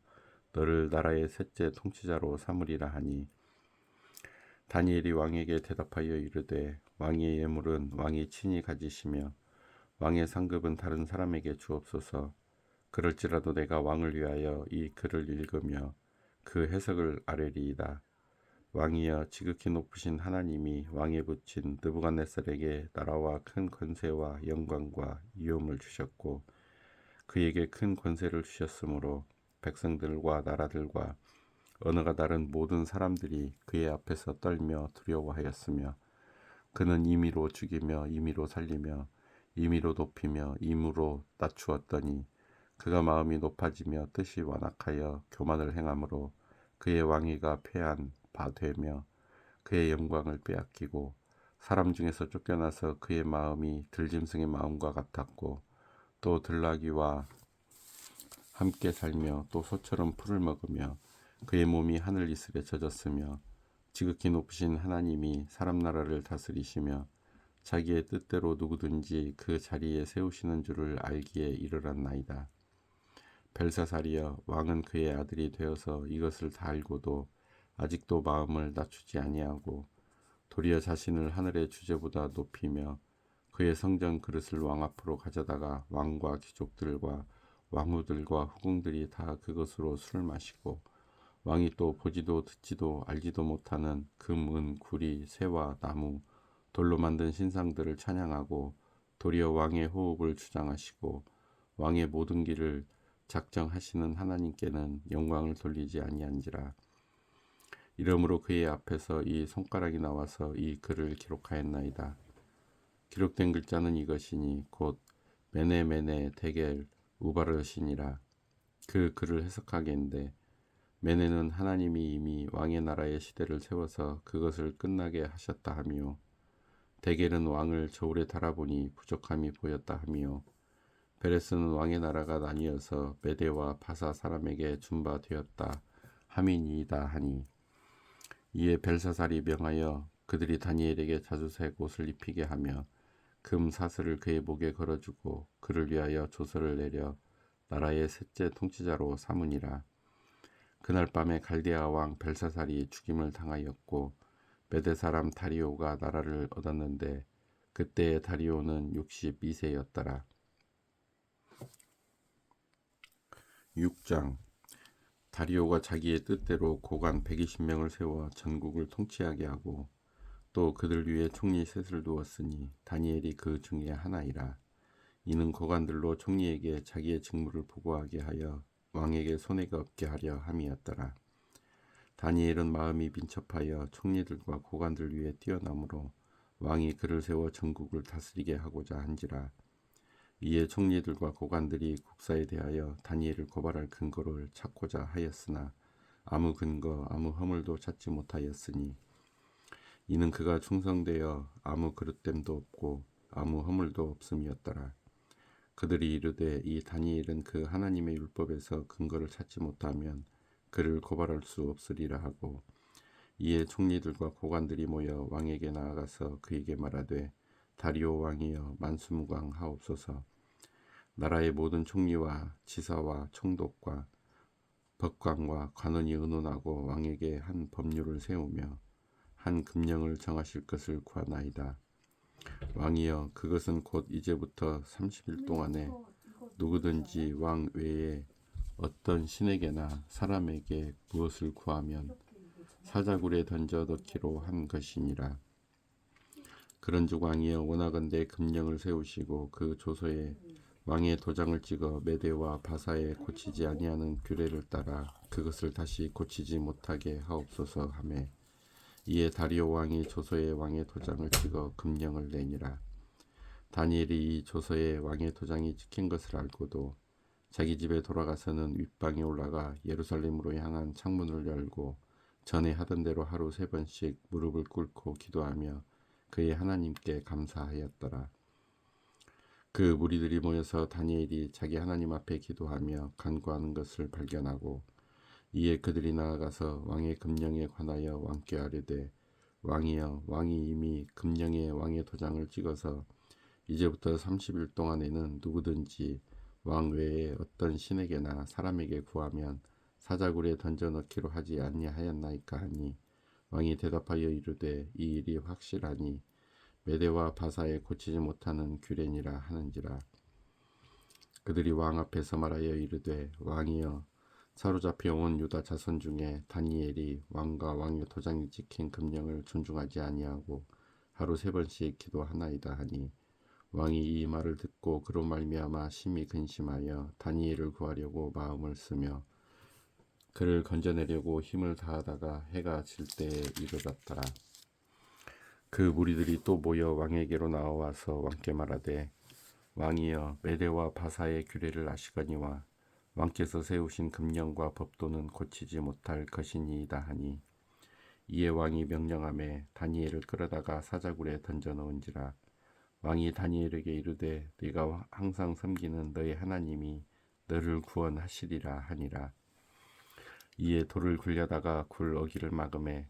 너를 나라의 셋째 통치자로 삼으리라 하니 다니엘이 왕에게 대답하여 이르되 왕의 예물은 왕이 친히 가지시며 왕의 상급은 다른 사람에게 주옵소서. 그럴지라도 내가 왕을 위하여 이 글을 읽으며 그 해석을 아뢰리이다. 왕이여, 지극히 높으신 하나님이 왕에 붙인 느부갓네살에게 나라와 큰 권세와 영광과 위엄을 주셨고 그에게 큰 권세를 주셨으므로 백성들과 나라들과 언어가 다른 모든 사람들이 그의 앞에서 떨며 두려워하였으며 그는 임의로 죽이며 임의로 살리며 임의로 높이며 임의로 낮추었더니 그가 마음이 높아지며 뜻이 완악하여 교만을 행함으로 그의 왕위가 패한 바 되며 그의 영광을 빼앗기고 사람 중에서 쫓겨나서 그의 마음이 들짐승의 마음과 같았고 또 들나귀와 함께 살며 또 소처럼 풀을 먹으며 그의 몸이 하늘 이슬에 젖었으며 지극히 높으신 하나님이 사람 나라를 다스리시며 자기의 뜻대로 누구든지 그 자리에 세우시는 줄을 알기에 이르렀나이다. 벨사살이여, 왕은 그의 아들이 되어서 이것을 다 알고도 아직도 마음을 낮추지 아니하고 도리어 자신을 하늘의 주제보다 높이며 그의 성전 그릇을 왕 앞으로 가져다가 왕과 귀족들과 왕후들과 후궁들이 다 그것으로 술을 마시고 왕이 또 보지도 듣지도 알지도 못하는 금, 은, 구리, 새와 나무, 돌로 만든 신상들을 찬양하고 도리어 왕의 호흡을 주장하시고 왕의 모든 길을 작정하시는 하나님께는 영광을 돌리지 아니한지라. 이러므로 그의 앞에서 이 손가락이 나와서 이 글을 기록하였나이다. 기록된 글자는 이것이니 곧 메네메네 데겔 우바르시니라. 그 글을 해석하겠는데 메네는 하나님이 이미 왕의 나라의 시대를 세워서 그것을 끝나게 하셨다 하며 데겔은 왕을 저울에 달아보니 부족함이 보였다 하며 베레스는 왕의 나라가 나뉘어서 메대와 바사 사람에게 준 바 되었다 함이니이다 하니 이에 벨사살이 명하여 그들이 다니엘에게 자주색 옷을 입히게 하며 금 사슬을 그의 목에 걸어주고 그를 위하여 조서를 내려 나라의 셋째 통치자로 삼으니라. 그날 밤에 갈대아 왕 벨사살이 죽임을 당하였고 메대 사람 다리오가 나라를 얻었는데 그때의 다리오는 62세였더라. 6장. 다리오가 자기의 뜻대로 고관 120명을 세워 전국을 통치하게 하고 또 그들 위에 총리 셋을 두었으니 다니엘이 그 중에 하나이라. 이는 고관들로 총리에게 자기의 직무를 보고하게 하여 왕에게 손해가 없게 하려 함이었더라. 다니엘은 마음이 민첩하여 총리들과 고관들 위에 뛰어나므로 왕이 그를 세워 전국을 다스리게 하고자 한지라. 이에 총리들과 고관들이 국사에 대하여 다니엘을 고발할 근거를 찾고자 하였으나 아무 근거 아무 허물도 찾지 못하였으니 이는 그가 충성되어 아무 그릇됨도 없고 아무 허물도 없음이었더라. 그들이 이르되 이 다니엘은 그 하나님의 율법에서 근거를 찾지 못하면 그를 고발할 수 없으리라 하고 이에 총리들과 고관들이 모여 왕에게 나아가서 그에게 말하되 다리오 왕이여 만수무강하옵소서. 나라의 모든 총리와 지사와 총독과 법관과 관원이 의논하고 왕에게 한 법률을 세우며 한 금령을 정하실 것을 구하나이다. 왕이여, 그것은 곧 이제부터 30일 동안에 누구든지 왕 외에 어떤 신에게나 사람에게 무엇을 구하면 사자굴에 던져 넣기로 한 것이니라. 그런즉 왕이여, 원하건대 금령을 세우시고 그 조서에 왕의 도장을 찍어 메대와 바사에 고치지 아니하는 규례를 따라 그것을 다시 고치지 못하게 하옵소서 하매 이에 다리오 왕이 조서에 왕의 도장을 찍어 금령을 내니라. 다니엘이 이 조서에 왕의 도장이 찍힌 것을 알고도 자기 집에 돌아가서는 윗방에 올라가 예루살렘으로 향한 창문을 열고 전에 하던 대로 하루 3번씩 무릎을 꿇고 기도하며 그의 하나님께 감사하였더라. 그 무리들이 모여서 다니엘이 자기 하나님 앞에 기도하며 간구하는 것을 발견하고 이에 그들이 나아가서 왕의 금령에 관하여 왕께 아뢰되 왕이여, 왕이 이미 금령에 왕의 도장을 찍어서 이제부터 30일 동안에는 누구든지 왕 외에 어떤 신에게나 사람에게 구하면 사자굴에 던져 넣기로 하지 아니하였나이까 하니 왕이 대답하여 이르되 이 일이 확실하니 메대와 바사에 고치지 못하는 규례니라 하는지라. 그들이 왕 앞에서 말하여 이르되 왕이여 사로잡혀 온 유다 자손 중에 다니엘이 왕과 왕의 도장이 찍힌 금령을 존중하지 아니하고 하루 3번씩 기도하나이다 하니 왕이 이 말을 듣고 그로 말미암아 심히 근심하여 다니엘을 구하려고 마음을 쓰며 그를 건져내려고 힘을 다하다가 해가 질 때에 이르렀더라. 그 무리들이 또 모여 왕에게로 나와서 왕께 말하되 왕이여 메대와 바사의 규례를 아시거니와 왕께서 세우신 금령과 법도는 고치지 못할 것이니이다 하니 이에 왕이 명령하매 다니엘을 끌어다가 사자굴에 던져 넣은지라. 왕이 다니엘에게 이르되 네가 항상 섬기는 너의 하나님이 너를 구원하시리라 하니라. 이에 돌을 굴려다가 굴 어기를 막음에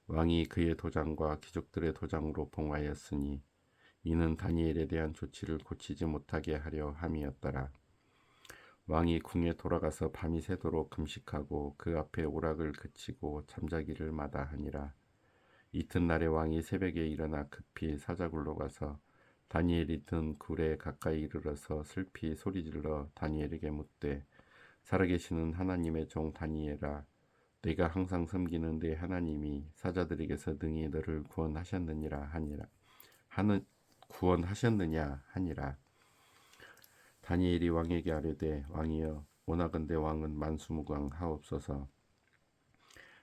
왕이 그의 도장과 귀족들의 도장으로 봉하였으니 이는 다니엘에 대한 조치를 고치지 못하게 하려 함이었더라. 왕이 궁에 돌아가서 밤이 새도록 금식하고 그 앞에 오락을 그치고 잠자기를 마다하니라. 이튿날에 왕이 새벽에 일어나 급히 사자굴로 가서 다니엘이 든 굴에 가까이 이르러서 슬피 소리질러 다니엘에게 묻되 살아계시는 하나님의 종 다니엘아 네가 항상 섬기는 네 하나님이 사자들에게서 능히 너를 구원하셨느냐 하니라. 다니엘이 왕에게 아뢰되 왕이여 오나건대 왕은 만수무강하옵소서.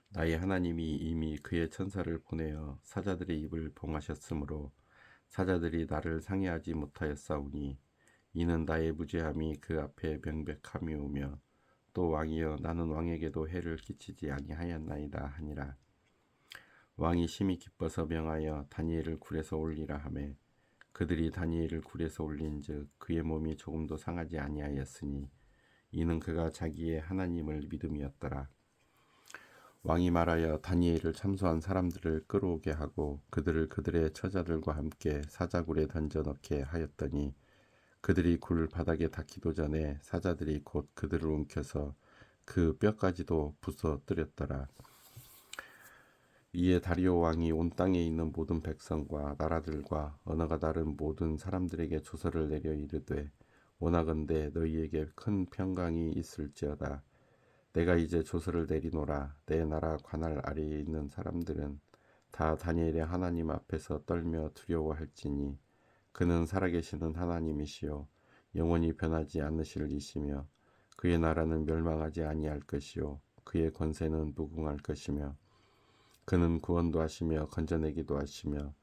나의 하나님이 이미 그의 천사를 보내어 사자들의 입을 봉하셨으므로 사자들이 나를 상해하지 못하였사오니 이는 나의 무죄함이 그 앞에 명백함이오며 또 왕이여 나는 왕에게도 해를 끼치지 아니하였나이다 하니라. 왕이 심히 기뻐서 명하여 다니엘을 굴에서 올리라 하매 그들이 다니엘을 굴에서 올린즉 그의 몸이 조금도 상하지 아니하였으니 이는 그가 자기의 하나님을 믿음이었더라. 왕이 말하여 다니엘을 참소한 사람들을 끌어오게 하고 그들을 그들의 처자들과 함께 사자굴에 던져 넣게 하였더니 그들이 굴 바닥에 닿기도 전에 사자들이 곧 그들을 움켜서 그 뼈까지도 부숴뜨렸더라. 이에 다리오 왕이 온 땅에 있는 모든 백성과 나라들과 언어가 다른 모든 사람들에게 조서를 내려 이르되 원하건대 너희에게 큰 평강이 있을지어다. 내가 이제 조서를 내리노라. 내 나라 관할 아래에 있는 사람들은 다 다니엘의 하나님 앞에서 떨며 두려워할지니 그는 살아계시는 하나님이시요 영원히 변하지 않으실 이시며 그의 나라는 멸망하지 아니할 것이요 그의 권세는 무궁할 것이며 그는 구원도 하시며 건져내기도 하시며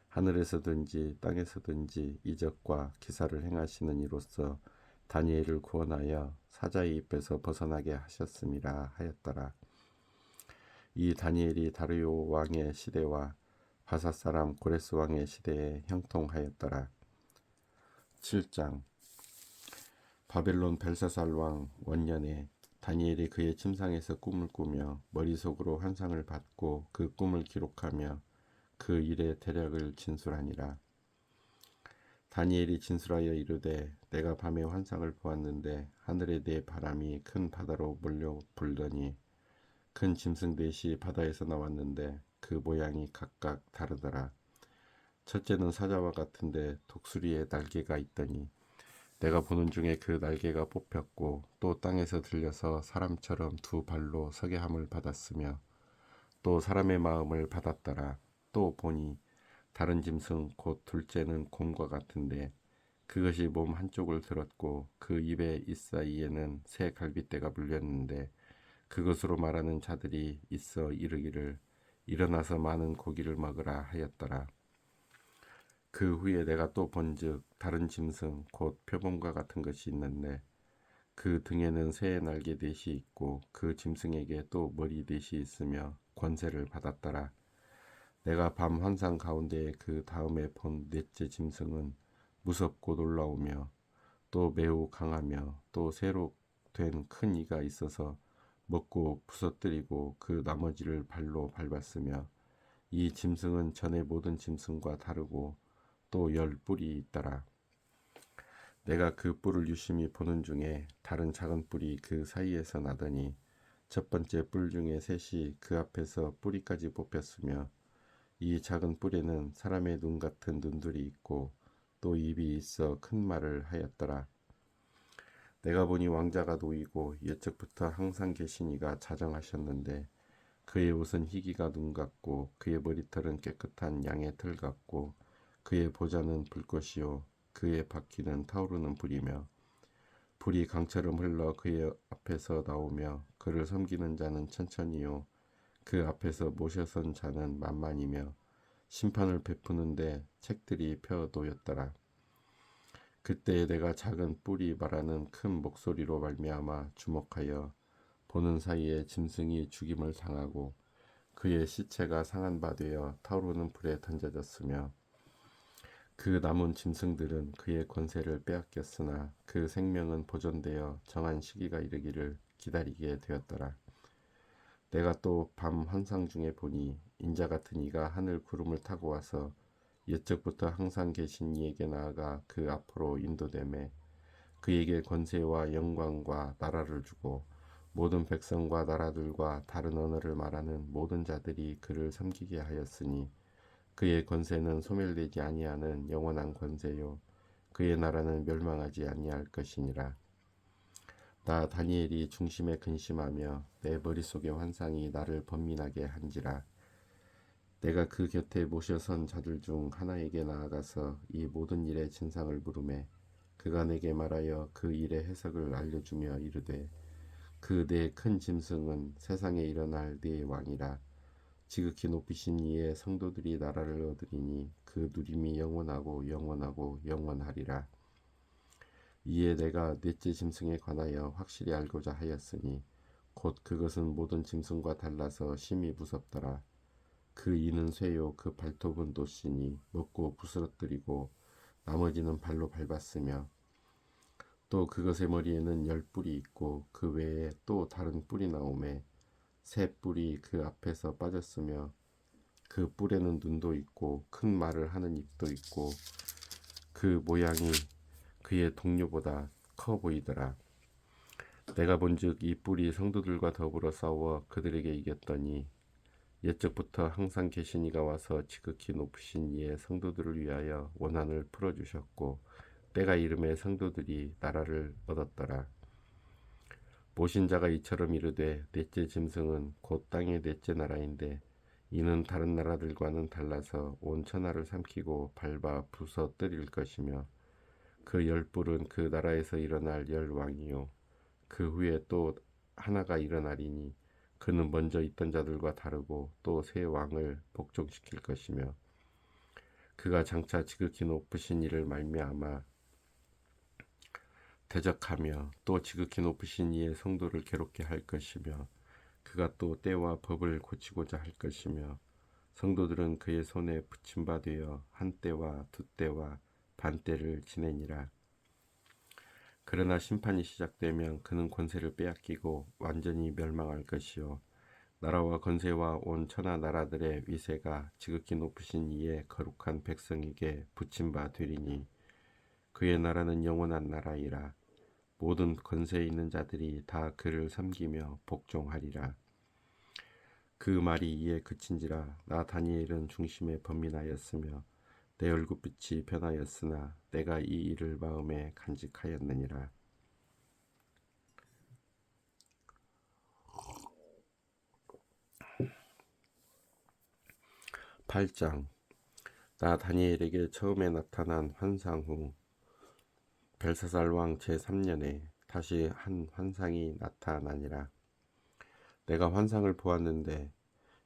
하늘에서든지 땅에서든지 이적과 기사를 행하시는 이로써 다니엘을 구원하여 사자의 입에서 벗어나게 하셨음이라 하였더라. 이 다니엘이 다리오 왕의 시대와 바사 사람 고레스 왕의 시대에 형통하였더라. 7장. 바벨론 벨사살 왕 원년에 다니엘이 그의 침상에서 꿈을 꾸며 머릿속으로 환상을 받고 그 꿈을 기록하며 그 일의 대략을 진술하니라. 다니엘이 진술하여 이르되 내가 밤에 환상을 보았는데 하늘에 네 바람이 큰 바다로 몰려 불더니 큰 짐승 넷이 바다에서 나왔는데 그 모양이 각각 다르더라. 첫째는 사자와 같은데 독수리에 날개가 있더니 내가 보는 중에 그 날개가 뽑혔고 또 땅에서 들려서 사람처럼 두 발로 서게 함을 받았으며 또 사람의 마음을 받았더라. 또 보니 다른 짐승 곧 둘째는 곰과 같은데 그것이 몸 한쪽을 들었고 그 입의 잇사이에는 새 갈빗대가 물렸는데 그것으로 말하는 자들이 있어 이르기를 일어나서 많은 고기를 먹으라 하였더라. 그 후에 내가 또 본즉 다른 짐승 곧 표범과 같은 것이 있는데 그 등에는 새의 날개 넷이 있고 그 짐승에게 또 머리 넷이 있으며 권세를 받았더라. 내가 밤 환상 가운데 그 다음에 본 넷째 짐승은 무섭고 놀라우며 또 매우 강하며 또 새로 된 큰 이가 있어서 먹고 부서뜨리고 그 나머지를 발로 밟았으며 이 짐승은 전의 모든 짐승과 다르고 또 10뿔이 있더라. 내가 그 뿔을 유심히 보는 중에 다른 작은 뿔이 그 사이에서 나더니 첫 번째 뿔 중에 셋이 그 앞에서 뿌리까지 뽑혔으며 이 작은 뿔에는 사람의 눈 같은 눈들이 있고 또 입이 있어 큰 말을 하였더라. 내가 보니 왕자가 놓이고 옛적부터 항상 계시니가 자정하셨는데 그의 옷은 희기가 눈 같고 그의 머리털은 깨끗한 양의 털 같고 그의 보좌는 불꽃이요 그의 바퀴는 타오르는 불이며 불이 강처럼 흘러 그의 앞에서 나오며 그를 섬기는 자는 천천히요 그 앞에서 모셔선 자는 만만이며 심판을 베푸는데 책들이 펴 놓였더라. 그때 내가 작은 뿔이 말하는 큰 목소리로 말미암아 주목하여 보는 사이에 짐승이 죽임을 당하고 그의 시체가 상한 바 되어 타오르는 불에 던져졌으며 그 남은 짐승들은 그의 권세를 빼앗겼으나 그 생명은 보존되어 정한 시기가 이르기를 기다리게 되었더라. 내가 또 밤 환상 중에 보니 인자 같은 이가 하늘 구름을 타고 와서 옛적부터 항상 계신 이에게 나아가 그 앞으로 인도되매 그에게 권세와 영광과 나라를 주고 모든 백성과 나라들과 다른 언어를 말하는 모든 자들이 그를 섬기게 하였으니 그의 권세는 소멸되지 아니하는 영원한 권세요 그의 나라는 멸망하지 아니할 것이니라. 나 다니엘이 중심에 근심하며 내 머릿속의 환상이 나를 번민하게 한지라. 내가 그 곁에 모셔선 자들 중 하나에게 나아가서 이 모든 일의 진상을 물으매 그가 내게 말하여 그 일의 해석을 알려주며 이르되 그 네 큰 짐승은 세상에 일어날 네 왕이라. 지극히 높이신 이의 성도들이 나라를 얻으리니 그 누림이 영원하고 영원하고 영원하리라. 이에 내가 넷째 짐승에 관하여 확실히 알고자 하였으니 곧 그것은 모든 짐승과 달라서 심히 무섭더라. 그 이는 쇠요 그 발톱은 돛이니 먹고 부스러뜨리고 나머지는 발로 밟았으며 또 그것의 머리에는 10뿔이 있고 그 외에 또 다른 뿔이 나오매 새 뿔이 그 앞에서 빠졌으며 그 뿔에는 눈도 있고 큰 말을 하는 입도 있고 그 모양이 그의 동료보다 커 보이더라. 내가 본즉 이 뿔이 성도들과 더불어 싸워 그들에게 이겼더니 옛적부터 항상 계신 이가 와서 지극히 높으신 이의 성도들을 위하여 원한을 풀어주셨고 때가 이름에 성도들이 나라를 얻었더라. 모신 자가 이처럼 이르되 넷째 짐승은 곧 땅의 넷째 나라인데 이는 다른 나라들과는 달라서 온 천하를 삼키고 밟아 부서뜨릴 것이며 그 열뿔은 그 나라에서 일어날 열 왕이요 그 후에 또 하나가 일어나리니 그는 먼저 있던 자들과 다르고 또 새 왕을 복종시킬 것이며 그가 장차 지극히 높으신 이를 말미암아 대적하며 또 지극히 높으신 이의 성도를 괴롭게 할 것이며 그가 또 때와 법을 고치고자 할 것이며 성도들은 그의 손에 붙임 바 되어 한 때와 두 때와 반 때를 지내니라. 그러나 심판이 시작되면 그는 권세를 빼앗기고 완전히 멸망할 것이요 나라와 권세와 온 천하 나라들의 위세가 지극히 높으신 이의 거룩한 백성에게 붙임 바 되리니 그의 나라는 영원한 나라이라. 모든 권세에 있는 자들이 다 그를 섬기며 복종하리라. 그 말이 이에 그친지라. 나 다니엘은 중심에 번민하였으며 내 얼굴빛이 변하였으나 내가 이 일을 마음에 간직하였느니라. 8장. 나 다니엘에게 처음에 나타난 환상 후 벨사살 왕 제3년에 다시 한 환상이 나타나니라. 내가 환상을 보았는데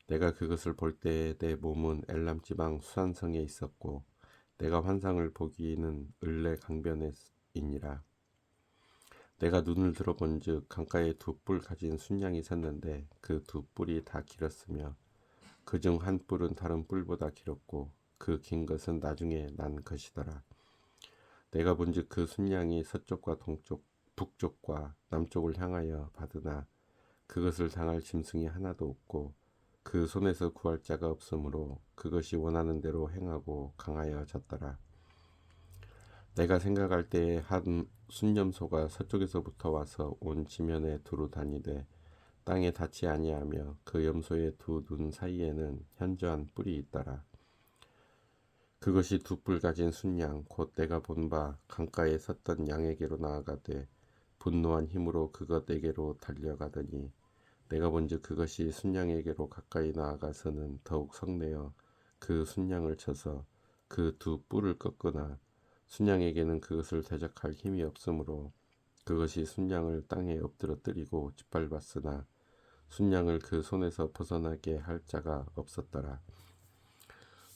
내가 그것을 볼 때에 내 몸은 엘람 지방 수산성에 있었고 내가 환상을 보기에는 을레 강변에이니라. 내가 눈을 들어본즉 강가에 두 뿔 가진 순양이 섰는데 그 두 뿔이 다 길었으며 그중 한 뿔은 다른 뿔보다 길었고 그 긴 것은 나중에 난 것이더라. 내가 본즉 그 순양이 서쪽과 동쪽, 북쪽과 남쪽을 향하여 받으나 그것을 당할 짐승이 하나도 없고 그 손에서 구할 자가 없으므로 그것이 원하는 대로 행하고 강하여 졌더라. 내가 생각할 때에 한 순념소가 서쪽에서부터 와서 온 지면에 두루 다니되 땅에 닿지 아니하며 그 염소의 두 눈 사이에는 현저한 뿔이 있더라. 그것이 두 뿔 가진 순양 곧 내가 본 바 강가에 섰던 양에게로 나아가되 분노한 힘으로 그것에게로 달려가더니 내가 본즉 그것이 순양에게로 가까이 나아가서는 더욱 성내어 그 순양을 쳐서 그 두 뿔을 꺾으나 순양에게는 그것을 대적할 힘이 없으므로 그것이 순양을 땅에 엎드러뜨리고 짓밟았으나 순양을 그 손에서 벗어나게 할 자가 없었더라.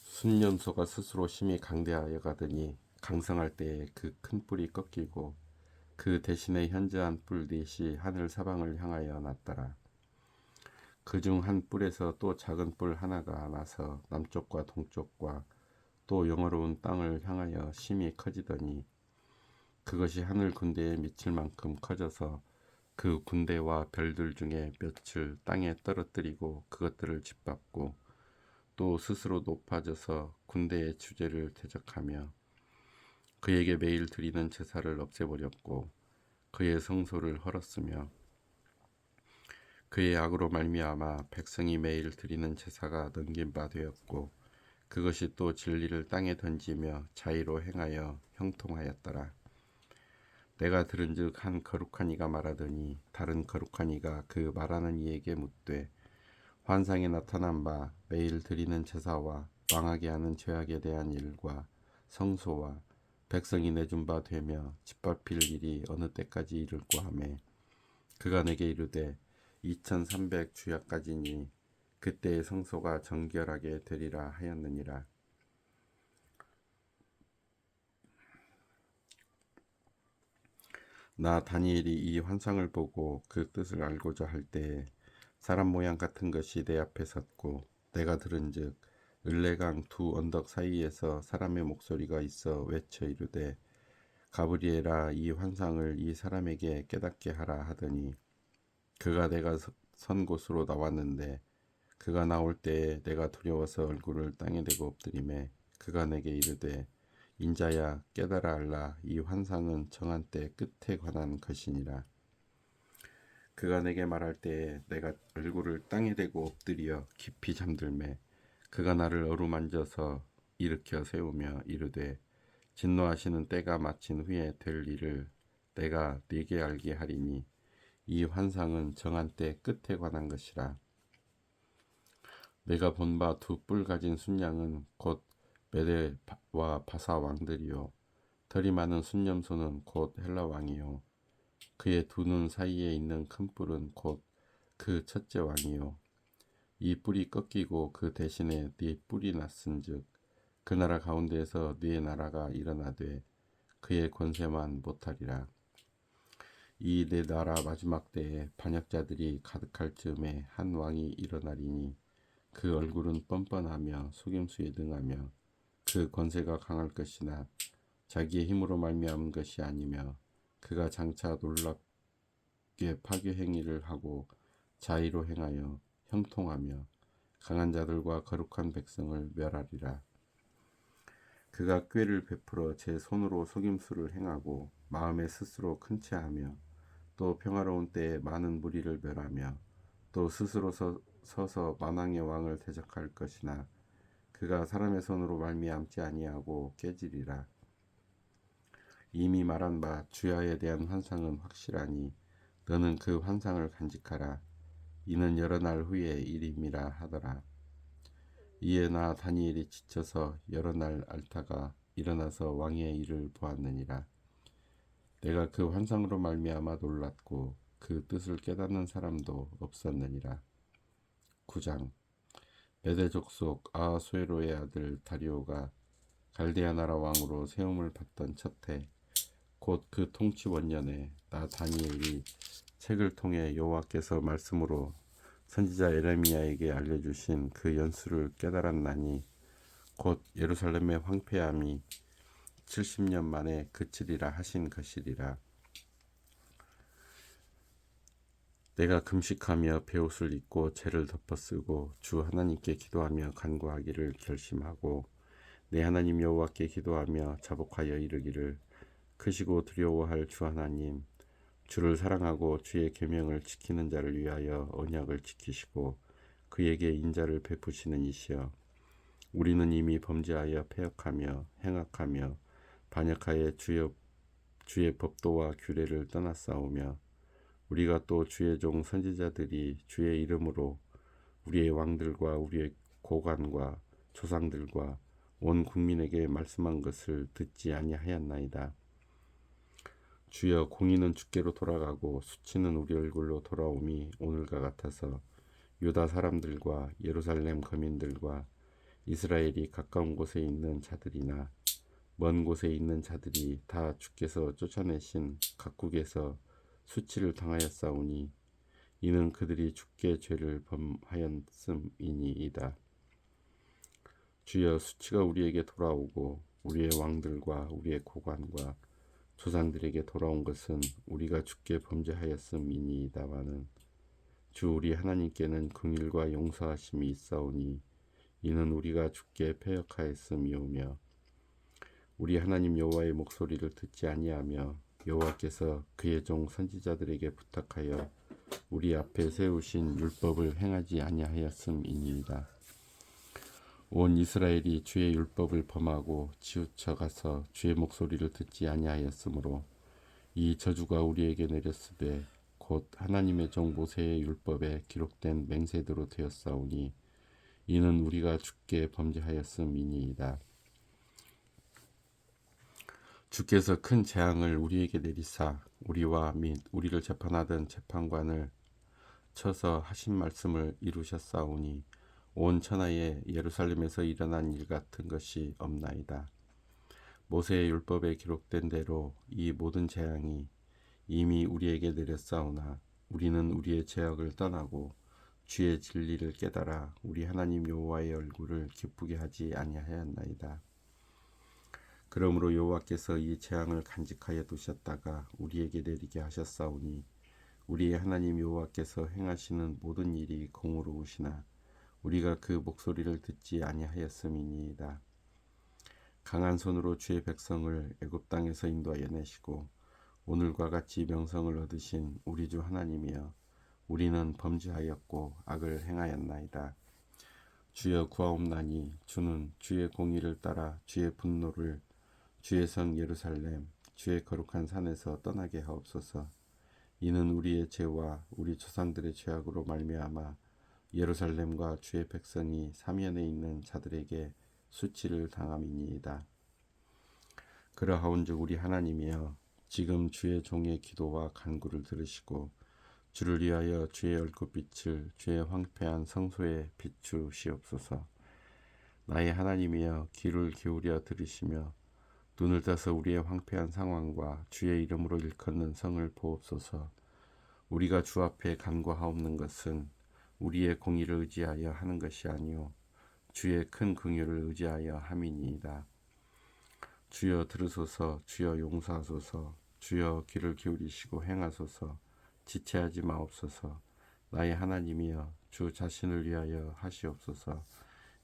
순염소가 스스로 심히 강대하여 가더니 강성할 때에 그 큰 뿔이 꺾이고 그 대신에 현저한 뿔 넷이 하늘 사방을 향하여 났더라. 그중 한 뿔에서 또 작은 뿔 하나가 나서 남쪽과 동쪽과 또 영화로운 땅을 향하여 심히 커지더니 그것이 하늘 군대에 미칠 만큼 커져서 그 군대와 별들 중에 몇을 땅에 떨어뜨리고 그것들을 짓밟고 또 스스로 높아져서 군대의 주제를 대적하며 그에게 매일 드리는 제사를 없애버렸고 그의 성소를 헐었으며 그의 악으로 말미암아 백성이 매일 드리는 제사가 넘긴 바 되었고 그것이 또 진리를 땅에 던지며 자의로 행하여 형통하였더라. 내가 들은즉 한 거룩한 이가 말하더니 다른 거룩한 이가 그 말하는 이에게 묻되 환상에 나타난 바 매일 드리는 제사와 망하게 하는 죄악에 대한 일과 성소와 백성이 내준 바 되며 짓밟힐 일이 어느 때까지 이를꼬 하매 그가 내게 이르되 2300 주야까지니 그때의 성소가 정결하게 되리라 하였느니라. 나 다니엘이 이 환상을 보고 그 뜻을 알고자 할 때에 사람 모양 같은 것이 내 앞에 섰고 내가 들은즉 을레강 두 언덕 사이에서 사람의 목소리가 있어 외쳐 이르되 가브리엘아 이 환상을 이 사람에게 깨닫게 하라 하더니 그가 내가 선 곳으로 나왔는데 그가 나올 때에 내가 두려워서 얼굴을 땅에 대고 엎드리매 그가 내게 이르되 인자야 깨달아 알라 이 환상은 정한 때 끝에 관한 것이니라. 그가 내게 말할 때에 내가 얼굴을 땅에 대고 엎드려 깊이 잠들매 그가 나를 어루만져서 일으켜 세우며 이르되 진노하시는 때가 마친 후에 될 일을 내가 네게 알게 하리니 이 환상은 정한 때 끝에 관한 것이라. 내가 본 바 두 뿔 가진 순양은 곧 메대와 바사 왕들이요 털이 많은 순염소는 곧 헬라 왕이요 그의 두 눈 사이에 있는 큰 뿔은 곧 그 첫째 왕이요 이 뿔이 꺾이고 그 대신에 네 뿔이 났은즉 그 나라 가운데에서 네 나라가 일어나되 그의 권세만 못하리라. 이 네 나라 마지막 때에 반역자들이 가득할 즈음에 한 왕이 일어나리니 그 얼굴은 뻔뻔하며 속임수에 능하며 그 권세가 강할 것이나 자기의 힘으로 말미암은 것이 아니며 그가 장차 놀랍게 파괴 행위를 하고 자의로 행하여 형통하며 강한 자들과 거룩한 백성을 멸하리라. 그가 꾀를 베풀어 제 손으로 속임수를 행하고 마음에 스스로 큰 채하며 또 평화로운 때에 많은 무리를 멸하며 또 스스로 서서 만왕의 왕을 대적할 것이나 그가 사람의 손으로 말미암지 아니하고 깨지리라. 이미 말한 바 주야에 대한 환상은 확실하니 너는 그 환상을 간직하라. 이는 여러 날 후의 일임이라 하더라. 이에 나 다니엘이 지쳐서 여러 날 앓다가 일어나서 왕의 일을 보았느니라. 내가 그 환상으로 말미암아 놀랐고 그 뜻을 깨닫는 사람도 없었느니라. 9장 메대 족속 아하수에로의 아들 다리오가 갈대아 나라 왕으로 세움을 받던 첫해 곧 그 통치 원년에 나 다니엘이 책을 통해 여호와께서 말씀으로 선지자 예레미야에게 알려주신 그 연수를 깨달았나니 곧 예루살렘의 황폐함이 70년 만에 그치리라 하신 것이리라. 내가 금식하며 베옷을 입고 죄를 덮어쓰고 주 하나님께 기도하며 간구하기를 결심하고 내 하나님 여호와께 기도하며 자복하여 이르기를 크시고 두려워할 주 하나님 주를 사랑하고 주의 계명을 지키는 자를 위하여 언약을 지키시고 그에게 인자를 베푸시는 이시여, 우리는 이미 범죄하여 패역하며 행악하며 반역하여 주의 법도와 규례를 떠났사오며, 우리가 또 주의 종 선지자들이 주의 이름으로 우리의 왕들과 우리의 고관과 조상들과 온 국민에게 말씀한 것을 듣지 아니하였나이다. 주여, 공의는 주께로 돌아가고 수치는 우리 얼굴로 돌아옴이 오늘과 같아서 유다 사람들과 예루살렘 거민들과 이스라엘이 가까운 곳에 있는 자들이나 먼 곳에 있는 자들이 다 주께서 쫓아내신 각국에서 수치를 당하였사오니 이는 그들이 주께 죄를 범하였음이니이다. 주여, 수치가 우리에게 돌아오고 우리의 왕들과 우리의 고관과 조상들에게 돌아온 것은 우리가 주께 범죄하였음이니이다마는 주 우리 하나님께는 긍휼과 용서하심이 있사오니 이는 우리가 주께 패역하였음이오며, 우리 하나님 여호와의 목소리를 듣지 아니하며 여호와께서 그의 종 선지자들에게 부탁하여 우리 앞에 세우신 율법을 행하지 아니하였음이니이다. 온 이스라엘이 주의 율법을 범하고 치우쳐 가서 주의 목소리를 듣지 아니하였으므로 이 저주가 우리에게 내렸으되 곧 하나님의 종 모세의 율법에 기록된 맹세대로 되었사오니 이는 우리가 주께 범죄하였음이니이다. 주께서 큰 재앙을 우리에게 내리사 우리와 및 우리를 재판하던 재판관을 쳐서 하신 말씀을 이루셨사오니 온 천하에 예루살렘에서 일어난 일 같은 것이 없나이다. 모세의 율법에 기록된 대로 이 모든 재앙이 이미 우리에게 내렸사오나 우리는 우리의 죄악을 떠나고 주의 진리를 깨달아 우리 하나님 여호와의 얼굴을 기쁘게 하지 아니하였나이다. 그러므로 여호와께서 이 재앙을 간직하여 두셨다가 우리에게 내리게 하셨사오니 우리의 하나님 여호와께서 행하시는 모든 일이 공의로우시나 우리가 그 목소리를 듣지 아니하였음이니이다. 강한 손으로 주의 백성을 애굽 땅에서 인도하여 내시고 오늘과 같이 명성을 얻으신 우리 주 하나님이여, 우리는 범죄하였고 악을 행하였나이다. 주여, 구하옵나니 주는 주의 공의를 따라 주의 분노를 주의 성 예루살렘 주의 거룩한 산에서 떠나게 하옵소서. 이는 우리의 죄와 우리 조상들의 죄악으로 말미암아 예루살렘과 주의 백성이 사면에 있는 자들에게 수치를 당함이니이다. 그러하온즉 우리 하나님이여, 지금 주의 종의 기도와 간구를 들으시고 주를 위하여 주의 얼굴빛을 주의 황폐한 성소에 비추시옵소서. 나의 하나님이여, 귀를 기울여 들으시며 눈을 떠서 우리의 황폐한 상황과 주의 이름으로 일컫는 성을 보옵소서. 우리가 주 앞에 간구하옵는 것은 우리의 공의를 의지하여 하는 것이 아니오 주의 큰 긍휼을 의지하여 함이니이다. 주여 들으소서. 주여 용서하소서. 주여 귀를 기울이시고 행하소서. 지체하지 마옵소서. 나의 하나님이여, 주 자신을 위하여 하시옵소서.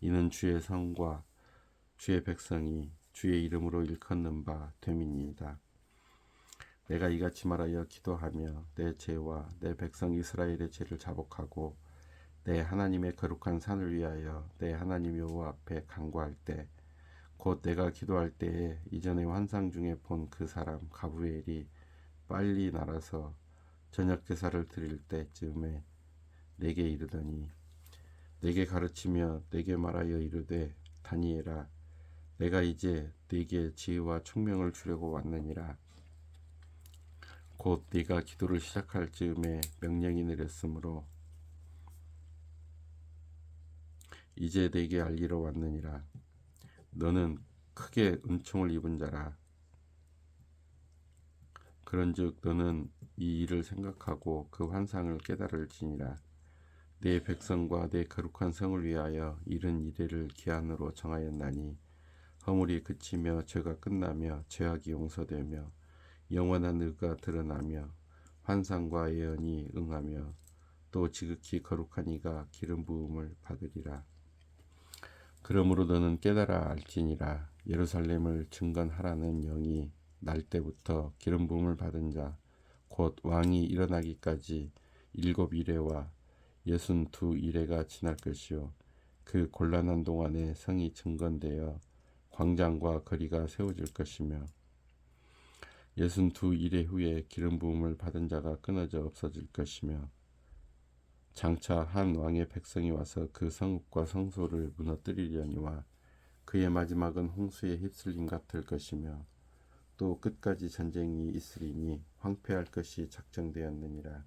이는 주의 성과 주의 백성이 주의 이름으로 일컫는 바 됨이니이다. 내가 이같이 말하여 기도하며 내 죄와 내 백성 이스라엘의 죄를 자복하고 내 하나님의 거룩한 산을 위하여 내 하나님 여호와 앞에 간구할 때, 곧 내가 기도할 때에 이전의 환상 중에 본 그 사람 가브리엘이 빨리 날아서 저녁 제사를 드릴 때쯤에 내게 이르더니, 내게 가르치며 내게 말하여 이르되, 다니엘아, 내가 이제 네게 지혜와 총명을 주려고 왔느니라. 곧 네가 기도를 시작할 즈음에 명령이 내렸으므로 이제 네게 알리러 왔느니라. 너는 크게 은총을 입은 자라. 그런즉 너는 이 일을 생각하고 그 환상을 깨달을지니라. 내 백성과 내 거룩한 성을 위하여 이른 이래를 기한으로 정하였나니 허물이 그치며 죄가 끝나며 죄악이 용서되며 영원한 의가 드러나며 환상과 예언이 응하며 또 지극히 거룩한 이가 기름 부음을 받으리라. 그러므로 너는 깨달아 알지니라. 예루살렘을 증건하라는 영이 날 때부터 기름 부음을 받은 자 곧 왕이 일어나기까지 7이레와 62이레가 지날 것이요 그 곤란한 동안에 성이 증건되어 광장과 거리가 세워질 것이며 62이레 후에 기름 부음을 받은 자가 끊어져 없어질 것이며 장차 한 왕의 백성이 와서 그 성읍과 성소를 무너뜨리려니와 그의 마지막은 홍수에 휩쓸림 같을 것이며 또 끝까지 전쟁이 있으리니 황폐할 것이 작정되었느니라.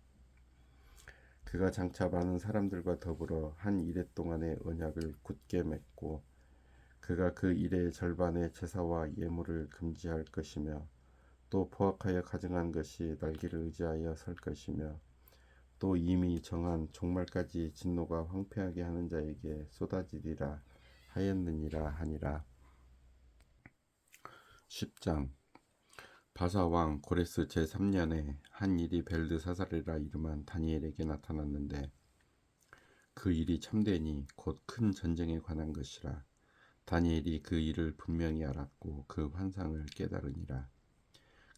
그가 장차 많은 사람들과 더불어 한 이레 동안의 언약을 굳게 맺고 그가 그 이레의 절반의 제사와 예물을 금지할 것이며 또 포악하여 가증한 것이 날개를 의지하여 설 것이며 또 이미 정한 종말까지 진노가 황폐하게 하는 자에게 쏟아지리라 하였느니라 하니라. 10장 바사왕 고레스 제3년에 한 일이 벨드사사르라 이름한 다니엘에게 나타났는데 그 일이 참되니 곧 큰 전쟁에 관한 것이라. 다니엘이 그 일을 분명히 알았고 그 환상을 깨달으니라.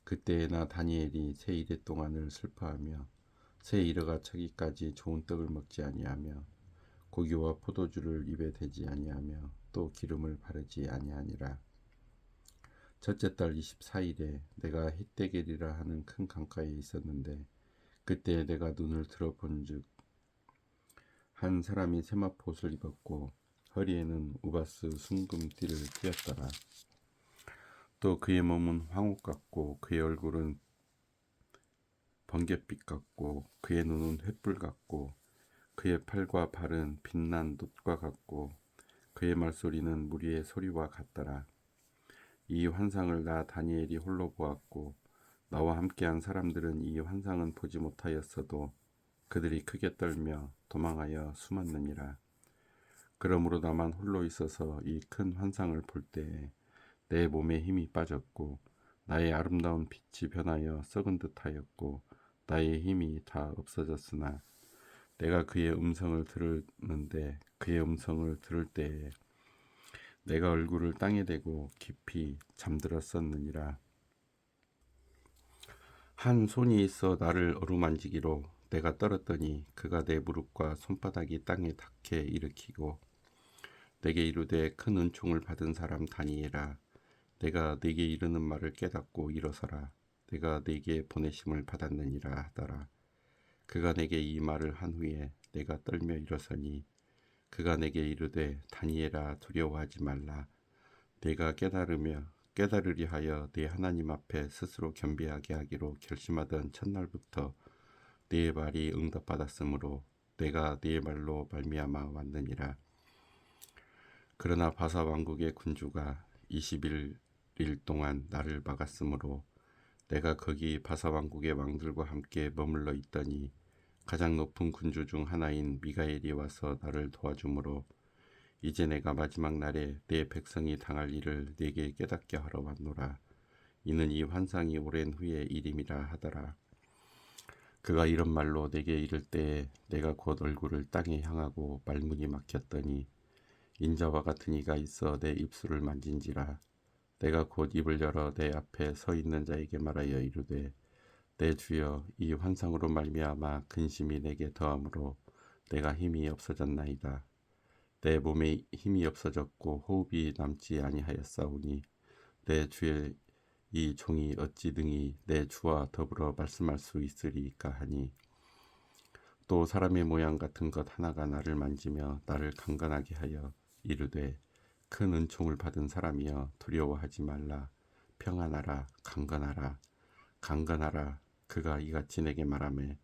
그때에나 다니엘이 세 이레 동안을 슬퍼하며 새 이르가 차기까지 좋은 떡을 먹지 아니하며 고기와 포도주를 입에 대지 아니하며 또 기름을 바르지 아니하니라. 첫째 달 24일에 내가 헷데겔이라 하는 큰 강가에 있었는데 그때 내가 눈을 들어본즉 한 사람이 세마포옷을 입었고 허리에는 우바스 순금띠를 띠었더라. 또 그의 몸은 황옥 같고 그의 얼굴은 번갯빛 같고 그의 눈은 횃불 같고 그의 팔과 발은 빛난 놋과 같고 그의 말소리는 무리의 소리와 같더라. 이 환상을 나 다니엘이 홀로 보았고 나와 함께한 사람들은 이 환상은 보지 못하였어도 그들이 크게 떨며 도망하여 숨었느니라. 그러므로 나만 홀로 있어서 이 큰 환상을 볼 때에 내 몸에 힘이 빠졌고 나의 아름다운 빛이 변하여 썩은 듯하였고 나의 힘이 다 없어졌으나 내가 그의 음성을 들었는데 그의 음성을 들을 때에 내가 얼굴을 땅에 대고 깊이 잠들었었느니라. 한 손이 있어 나를 어루만지기로 내가 떨었더니 그가 내 무릎과 손바닥이 땅에 닿게 일으키고 내게 이르되 큰 은총을 받은 사람 다니엘아 내가 네게 이르는 말을 깨닫고 일어서라. 내가 네게 보내심을 받았느니라 하더라. 그가 내게 이 말을 한 후에 내가 떨며 일어서니 그가 내게 이르되 다니엘아 두려워하지 말라. 내가 깨달으리 하여 네 하나님 앞에 스스로 겸비하게 하기로 결심하던 첫날부터 네 말이 응답받았으므로 내가 네 말로 말미암아 왔느니라. 그러나 바사 왕국의 군주가 21일 동안 나를 막았으므로 내가 거기 바사 왕국의 왕들과 함께 머물러 있더니 가장 높은 군주 중 하나인 미가엘이 와서 나를 도와주므로 이제 내가 마지막 날에 내 백성이 당할 일을 네게 깨닫게 하러 왔노라. 이는 이 환상이 오랜 후의 일임이라 하더라. 그가 이런 말로 내게 이를 때에 내가 곧 얼굴을 땅에 향하고 말문이 막혔더니 인자와 같은 이가 있어 내 입술을 만진지라. 내가 곧 입을 열어 내 앞에 서 있는 자에게 말하여 이르되 내 주여 이 환상으로 말미암아 근심이 내게 더함으로 내가 힘이 없어졌나이다. 내 몸에 힘이 없어졌고 호흡이 남지 아니하였사오니 내 주의 이 종이 어찌 능히 내 주와 더불어 말씀할 수 있으리까 하니 또 사람의 모양 같은 것 하나가 나를 만지며 나를 강건하게 하여 이르되 큰 은총을 받은 사람이여 두려워하지 말라. 평안하라. 강건하라. 강건하라. 그가 이같이 내게 말하매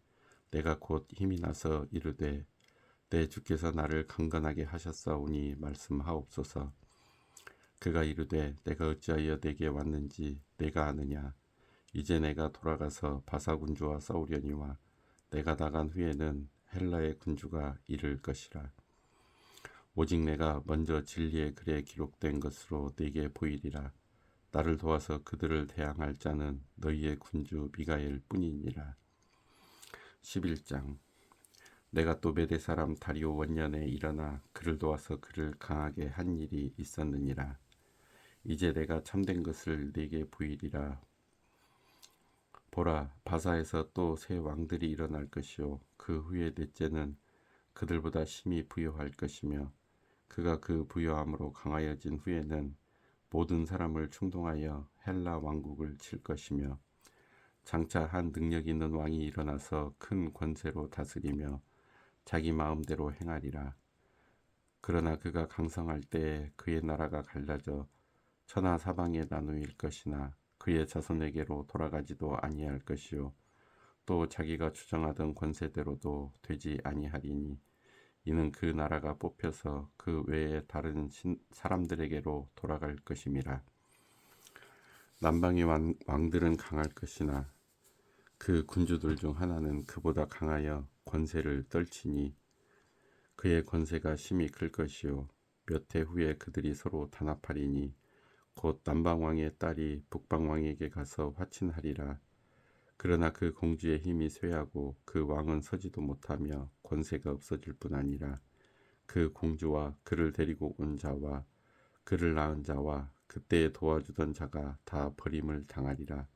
내가 곧 힘이 나서 이르되 내 주께서 나를 강건하게 하셨사오니 말씀하옵소서. 그가 이르되 내가 어찌하여 내게 왔는지 내가 아느냐. 이제 내가 돌아가서 바사 군주와 싸우려니와 내가 나간 후에는 헬라의 군주가 이를 것이라. 오직 내가 먼저 진리의 글에 기록된 것으로 네게 보이리라. 나를 도와서 그들을 대항할 자는 너희의 군주 미가엘 뿐이니라. 11장 내가 또 메대 사람 다리오 원년에 일어나 그를 도와서 그를 강하게 한 일이 있었느니라. 이제 내가 참된 것을 네게 보이리라. 보라, 바사에서 또 새 왕들이 일어날 것이요 그 후에 넷째는 그들보다 심히 부요할 것이며 그가 그 부요함으로 강하여진 후에는 모든 사람을 충동하여 헬라 왕국을 칠 것이며 장차 한 능력 있는 왕이 일어나서 큰 권세로 다스리며 자기 마음대로 행하리라. 그러나 그가 강성할 때에 그의 나라가 갈라져 천하 사방에 나누일 것이나 그의 자손에게로 돌아가지도 아니할 것이요 또 자기가 주장하던 권세대로도 되지 아니하리니 이는 그 나라가 뽑혀서 그 외에 다른 사람들에게로 돌아갈 것임이라. 남방의 왕들은 강할 것이나 그 군주들 중 하나는 그보다 강하여 권세를 떨치니 그의 권세가 심히 클 것이요 몇 해 후에 그들이 서로 단합하리니 곧 남방왕의 딸이 북방왕에게 가서 화친하리라. 그러나 그 공주의 힘이 쇠하고 그 왕은 서지도 못하며 권세가 없어질 뿐 아니라 그 공주와 그를 데리고 온 자와 그를 낳은 자와 그때에 도와주던 자가 다 버림을 당하리라.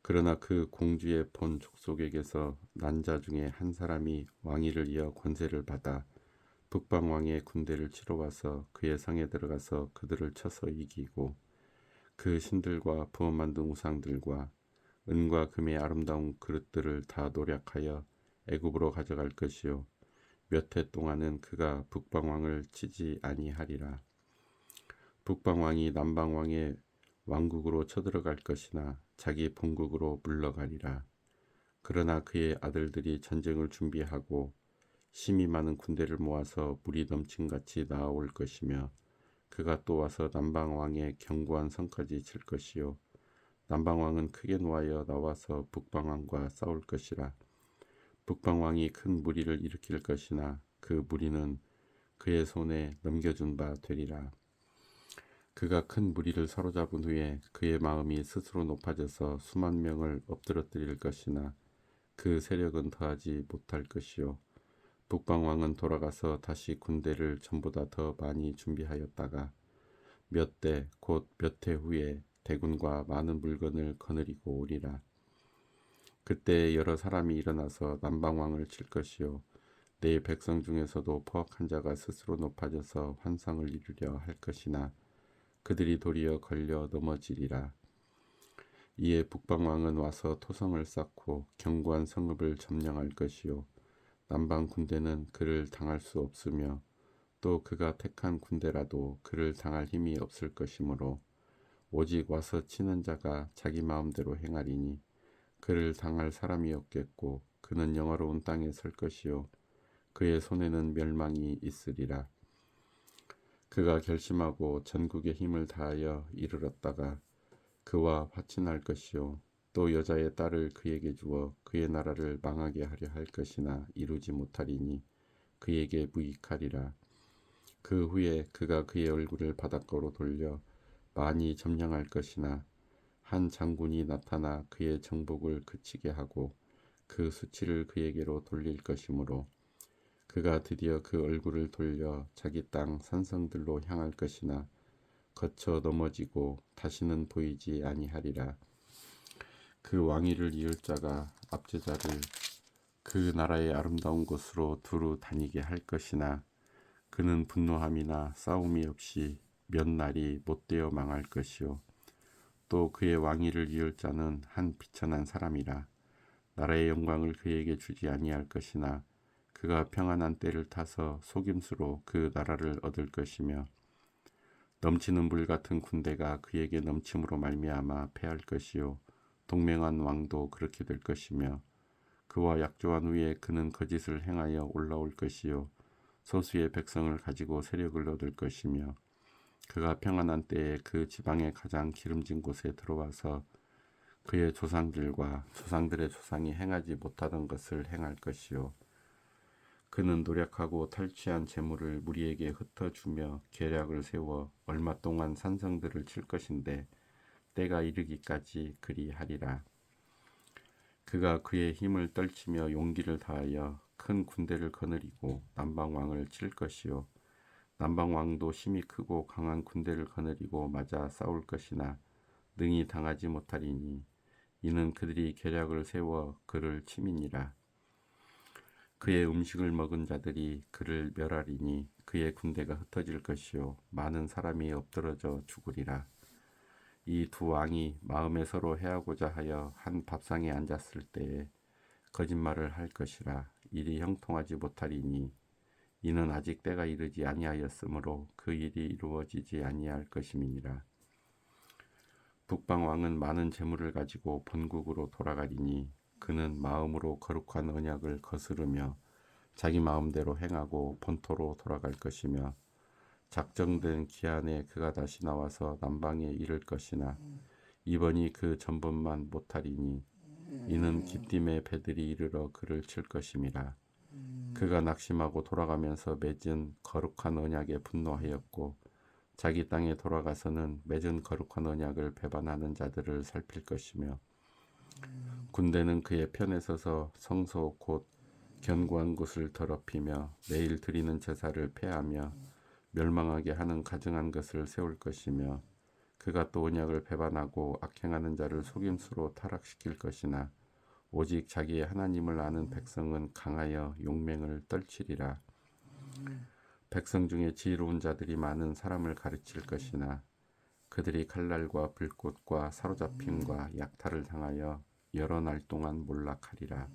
그러나 그 공주의 본 족속에게서 난 자 중에 한 사람이 왕위를 이어 권세를 받아 북방왕의 군대를 치러 와서 그의 성에 들어가서 그들을 쳐서 이기고 그 신들과 부어 만든 우상들과 은과 금의 아름다운 그릇들을 다 노략하여 애굽으로 가져갈 것이요 몇 해 동안은 그가 북방왕을 치지 아니하리라. 북방왕이 남방왕의 왕국으로 쳐들어갈 것이나 자기 본국으로 물러가리라. 그러나 그의 아들들이 전쟁을 준비하고 심히 많은 군대를 모아서 물이 넘친같이 나아올 것이며 그가 또 와서 남방왕의 견고한 성까지 칠 것이요 남방왕은 크게 노하여 나와서 북방왕과 싸울 것이라. 북방왕이 큰 무리를 일으킬 것이나 그 무리는 그의 손에 넘겨준 바 되리라. 그가 큰 무리를 사로잡은 후에 그의 마음이 스스로 높아져서 수만 명을 엎드러뜨릴 것이나 그 세력은 더하지 못할 것이요 북방왕은 돌아가서 다시 군대를 전보다 더 많이 준비하였다가 몇 대 곧 몇 해 후에 대군과 많은 물건을 거느리고 오리라. 그때 여러 사람이 일어나서 남방왕을 칠 것이요 내 백성 중에서도 포악한 자가 스스로 높아져서 환상을 이루려 할 것이나 그들이 도리어 걸려 넘어지리라. 이에 북방왕은 와서 토성을 쌓고 견고한 성읍을 점령할 것이요 남방 군대는 그를 당할 수 없으며 또 그가 택한 군대라도 그를 당할 힘이 없을 것이므로 오직 와서 치는 자가 자기 마음대로 행하리니 그를 당할 사람이 없겠고 그는 영화로운 땅에 설 것이요 그의 손에는 멸망이 있으리라. 그가 결심하고 전국의 힘을 다하여 이르렀다가 그와 화친할 것이요 또 여자의 딸을 그에게 주어 그의 나라를 망하게 하려 할 것이나 이루지 못하리니 그에게 무익하리라. 그 후에 그가 그의 얼굴을 바닷가로 돌려 많이 점령할 것이나 한 장군이 나타나 그의 정복을 그치게 하고 그 수치를 그에게로 돌릴 것이므로 그가 드디어 그 얼굴을 돌려 자기 땅 산성들로 향할 것이나 거쳐 넘어지고 다시는 보이지 아니하리라. 그 왕위를 이을 자가 압제자를 그 나라의 아름다운 곳으로 두루 다니게 할 것이나 그는 분노함이나 싸움이 없이 몇 날이 못되어 망할 것이요 또 그의 왕위를 이을 자는 한 비천한 사람이라. 나라의 영광을 그에게 주지 아니할 것이나 그가 평안한 때를 타서 속임수로 그 나라를 얻을 것이며 넘치는 물 같은 군대가 그에게 넘침으로 말미암아 패할 것이요 동맹한 왕도 그렇게 될 것이며 그와 약조한 후에 그는 거짓을 행하여 올라올 것이요 소수의 백성을 가지고 세력을 얻을 것이며 그가 평안한 때에 그 지방의 가장 기름진 곳에 들어와서 그의 조상들과 조상들의 조상이 행하지 못하던 것을 행할 것이요 그는 노력하고 탈취한 재물을 무리에게 흩어주며 계략을 세워 얼마 동안 산성들을 칠 것인데 때가 이르기까지 그리하리라. 그가 그의 힘을 떨치며 용기를 다하여 큰 군대를 거느리고 남방왕을 칠 것이요 남방왕도 힘이 크고 강한 군대를 거느리고 맞아 싸울 것이나 능히 당하지 못하리니 이는 그들이 계략을 세워 그를 침이니라. 그의 음식을 먹은 자들이 그를 멸하리니 그의 군대가 흩어질 것이요 많은 사람이 엎드러져 죽으리라. 이 두 왕이 마음에 서로 해하고자 하여 한 밥상에 앉았을 때에 거짓말을 할 것이라. 일이 형통하지 못하리니 이는 아직 때가 이르지 아니하였으므로 그 일이 이루어지지 아니할 것임이니라. 북방 왕은 많은 재물을 가지고 본국으로 돌아가리니 그는 마음으로 거룩한 언약을 거스르며 자기 마음대로 행하고 본토로 돌아갈 것이며 작정된 기한에 그가 다시 나와서 남방에 이를 것이나 이번이 그 전번만 못하리니 이는 기띔의 배들이 이르러 그를 칠 것임이라. 그가 낙심하고 돌아가면서 맺은 거룩한 언약에 분노하였고 자기 땅에 돌아가서는 맺은 거룩한 언약을 배반하는 자들을 살필 것이며 군대는 그의 편에 서서 성소 곧 견고한 곳을 더럽히며 매일 드리는 제사를 폐하며 멸망하게 하는 가증한 것을 세울 것이며 그가 또 언약을 배반하고 악행하는 자를 속임수로 타락시킬 것이나 오직 자기의 하나님을 아는 백성은 강하여 용맹을 떨치리라. 백성 중에 지혜로운 자들이 많은 사람을 가르칠 것이나 그들이 칼날과 불꽃과 사로잡힘과 약탈을 당하여 여러 날 동안 몰락하리라.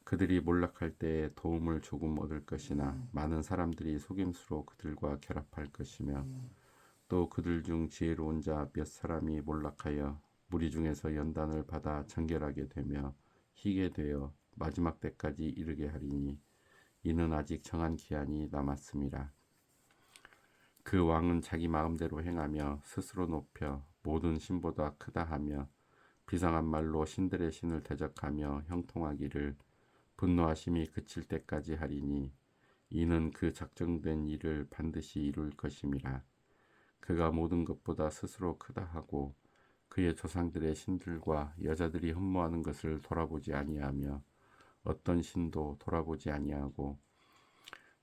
그들이 몰락할 때에 도움을 조금 얻을 것이나 많은 사람들이 속임수로 그들과 결합할 것이며 또 그들 중 지혜로운 자 몇 사람이 몰락하여 무리 중에서 연단을 받아 정결하게 되며 희게 되어 마지막 때까지 이르게 하리니 이는 아직 정한 기한이 남았음이라. 그 왕은 자기 마음대로 행하며 스스로 높여 모든 신보다 크다 하며 비상한 말로 신들의 신을 대적하며 형통하기를 분노하심이 그칠 때까지 하리니 이는 그 작정된 일을 반드시 이룰 것임이라. 그가 모든 것보다 스스로 크다 하고 그의 조상들의 신들과 여자들이 흠모하는 것을 돌아보지 아니하며 어떤 신도 돌아보지 아니하고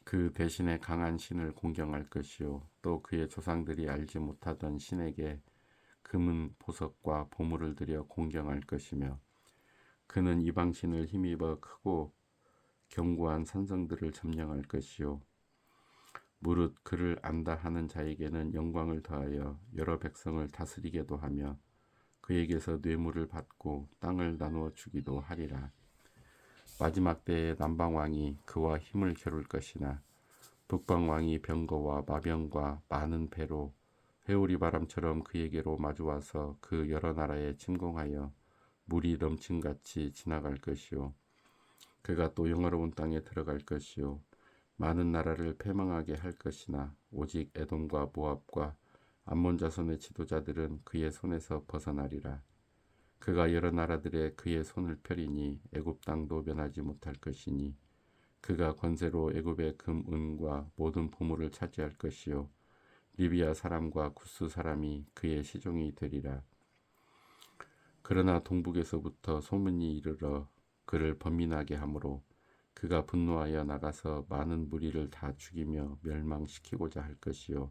그 대신에 강한 신을 공경할 것이요 또 그의 조상들이 알지 못하던 신에게 금은 보석과 보물을 들여 공경할 것이며 그는 이방신을 힘입어 크고 견고한 산성들을 점령할 것이요 무릇 그를 안다 하는 자에게는 영광을 더하여 여러 백성을 다스리게도 하며 그에게서 뇌물을 받고 땅을 나누어 주기도 하리라. 마지막 때에 남방왕이 그와 힘을 겨룰 것이나 북방왕이 병거와 마병과 많은 배로 회오리 바람처럼 그에게로 마주와서 그 여러 나라에 침공하여 물이 넘침같이 지나갈 것이요 그가 또 영화로운 땅에 들어갈 것이요 많은 나라를 패망하게 할 것이나 오직 에돔과 모압과 암몬 자손의 지도자들은 그의 손에서 벗어나리라. 그가 여러 나라들의 그의 손을 펴리니 애굽 땅도 면하지 못할 것이니 그가 권세로 애굽의 금, 은과 모든 보물을 차지할 것이요 리비아 사람과 구스 사람이 그의 시종이 되리라. 그러나 동북에서부터 소문이 이르러 그를 번민하게 하므로 그가 분노하여 나가서 많은 무리를 다 죽이며 멸망시키고자 할 것이요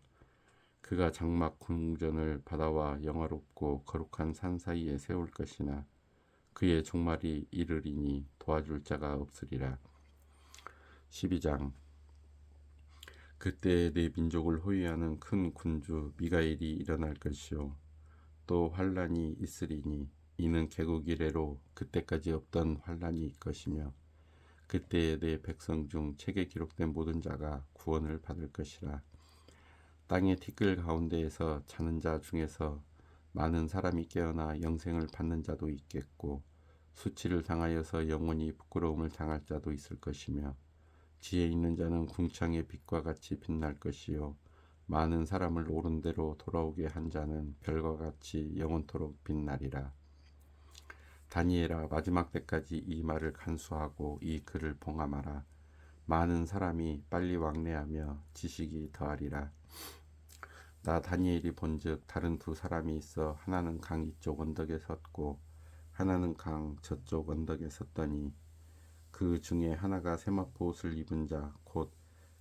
그가 장막 궁전을 바다와 영화롭고 거룩한 산 사이에 세울 것이나 그의 종말이 이르리니 도와줄 자가 없으리라. 12장 그때 내 민족을 호위하는 큰 군주 미가엘이 일어날 것이요 또 환란이 있으리니 이는 개국 이래로 그때까지 없던 환란이 있을 것이며 그때에 내 백성 중 책에 기록된 모든 자가 구원을 받을 것이라. 땅의 티끌 가운데에서 자는 자 중에서 많은 사람이 깨어나 영생을 받는 자도 있겠고 수치를 당하여서 영원히 부끄러움을 당할 자도 있을 것이며 지혜 있는 자는 궁창의 빛과 같이 빛날 것이요 많은 사람을 옳은 대로 돌아오게 한 자는 별과 같이 영원토록 빛나리라. 다니엘아 마지막 때까지 이 말을 간수하고 이 글을 봉함하라. 많은 사람이 빨리 왕래하며 지식이 더하리라. 나 다니엘이 본즉 다른 두 사람이 있어 하나는 강 이쪽 언덕에 섰고 하나는 강 저쪽 언덕에 섰더니 그 중에 하나가 세마포 옷을 입은 자 곧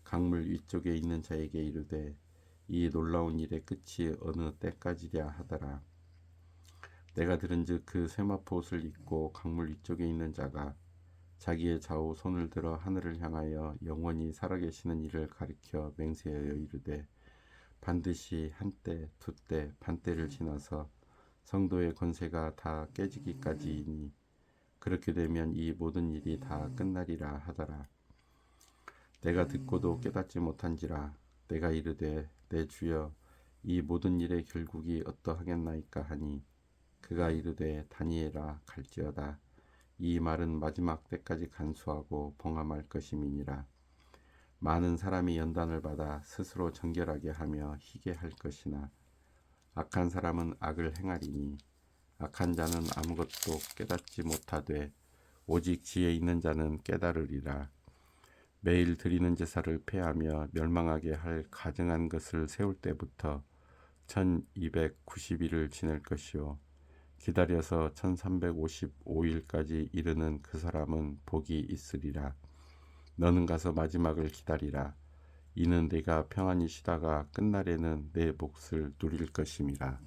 강물 위쪽에 있는 자에게 이르되 이 놀라운 일의 끝이 어느 때까지랴 하더라. 내가 들은즉 그 쇠마포 옷을 입고 강물 위쪽에 있는 자가 자기의 좌우 손을 들어 하늘을 향하여 영원히 살아계시는 이를 가리켜 맹세하여 이르되 반드시 한때 두때 반때를 지나서 성도의 권세가 다 깨지기까지이니 그렇게 되면 이 모든 일이 다 끝나리라 하더라. 내가 듣고도 깨닫지 못한지라. 내가 이르되 내 주여 이 모든 일의 결국이 어떠하겠나이까 하니 그가 이르되 다니엘아 갈지어다. 이 말은 마지막 때까지 간수하고 봉함할 것임이니라. 많은 사람이 연단을 받아 스스로 정결하게 하며 희게 할 것이나 악한 사람은 악을 행하리니 악한 자는 아무것도 깨닫지 못하되 오직 지혜 있는 자는 깨달으리라. 매일 드리는 제사를 폐하며 멸망하게 할 가증한 것을 세울 때부터 1290일을 지낼 것이요 기다려서 1355일까지 이르는 그 사람은 복이 있으리라. 너는 가서 마지막을 기다리라. 이는 내가 평안히 쉬다가 끝날에는 내 몫을 누릴 것임이라.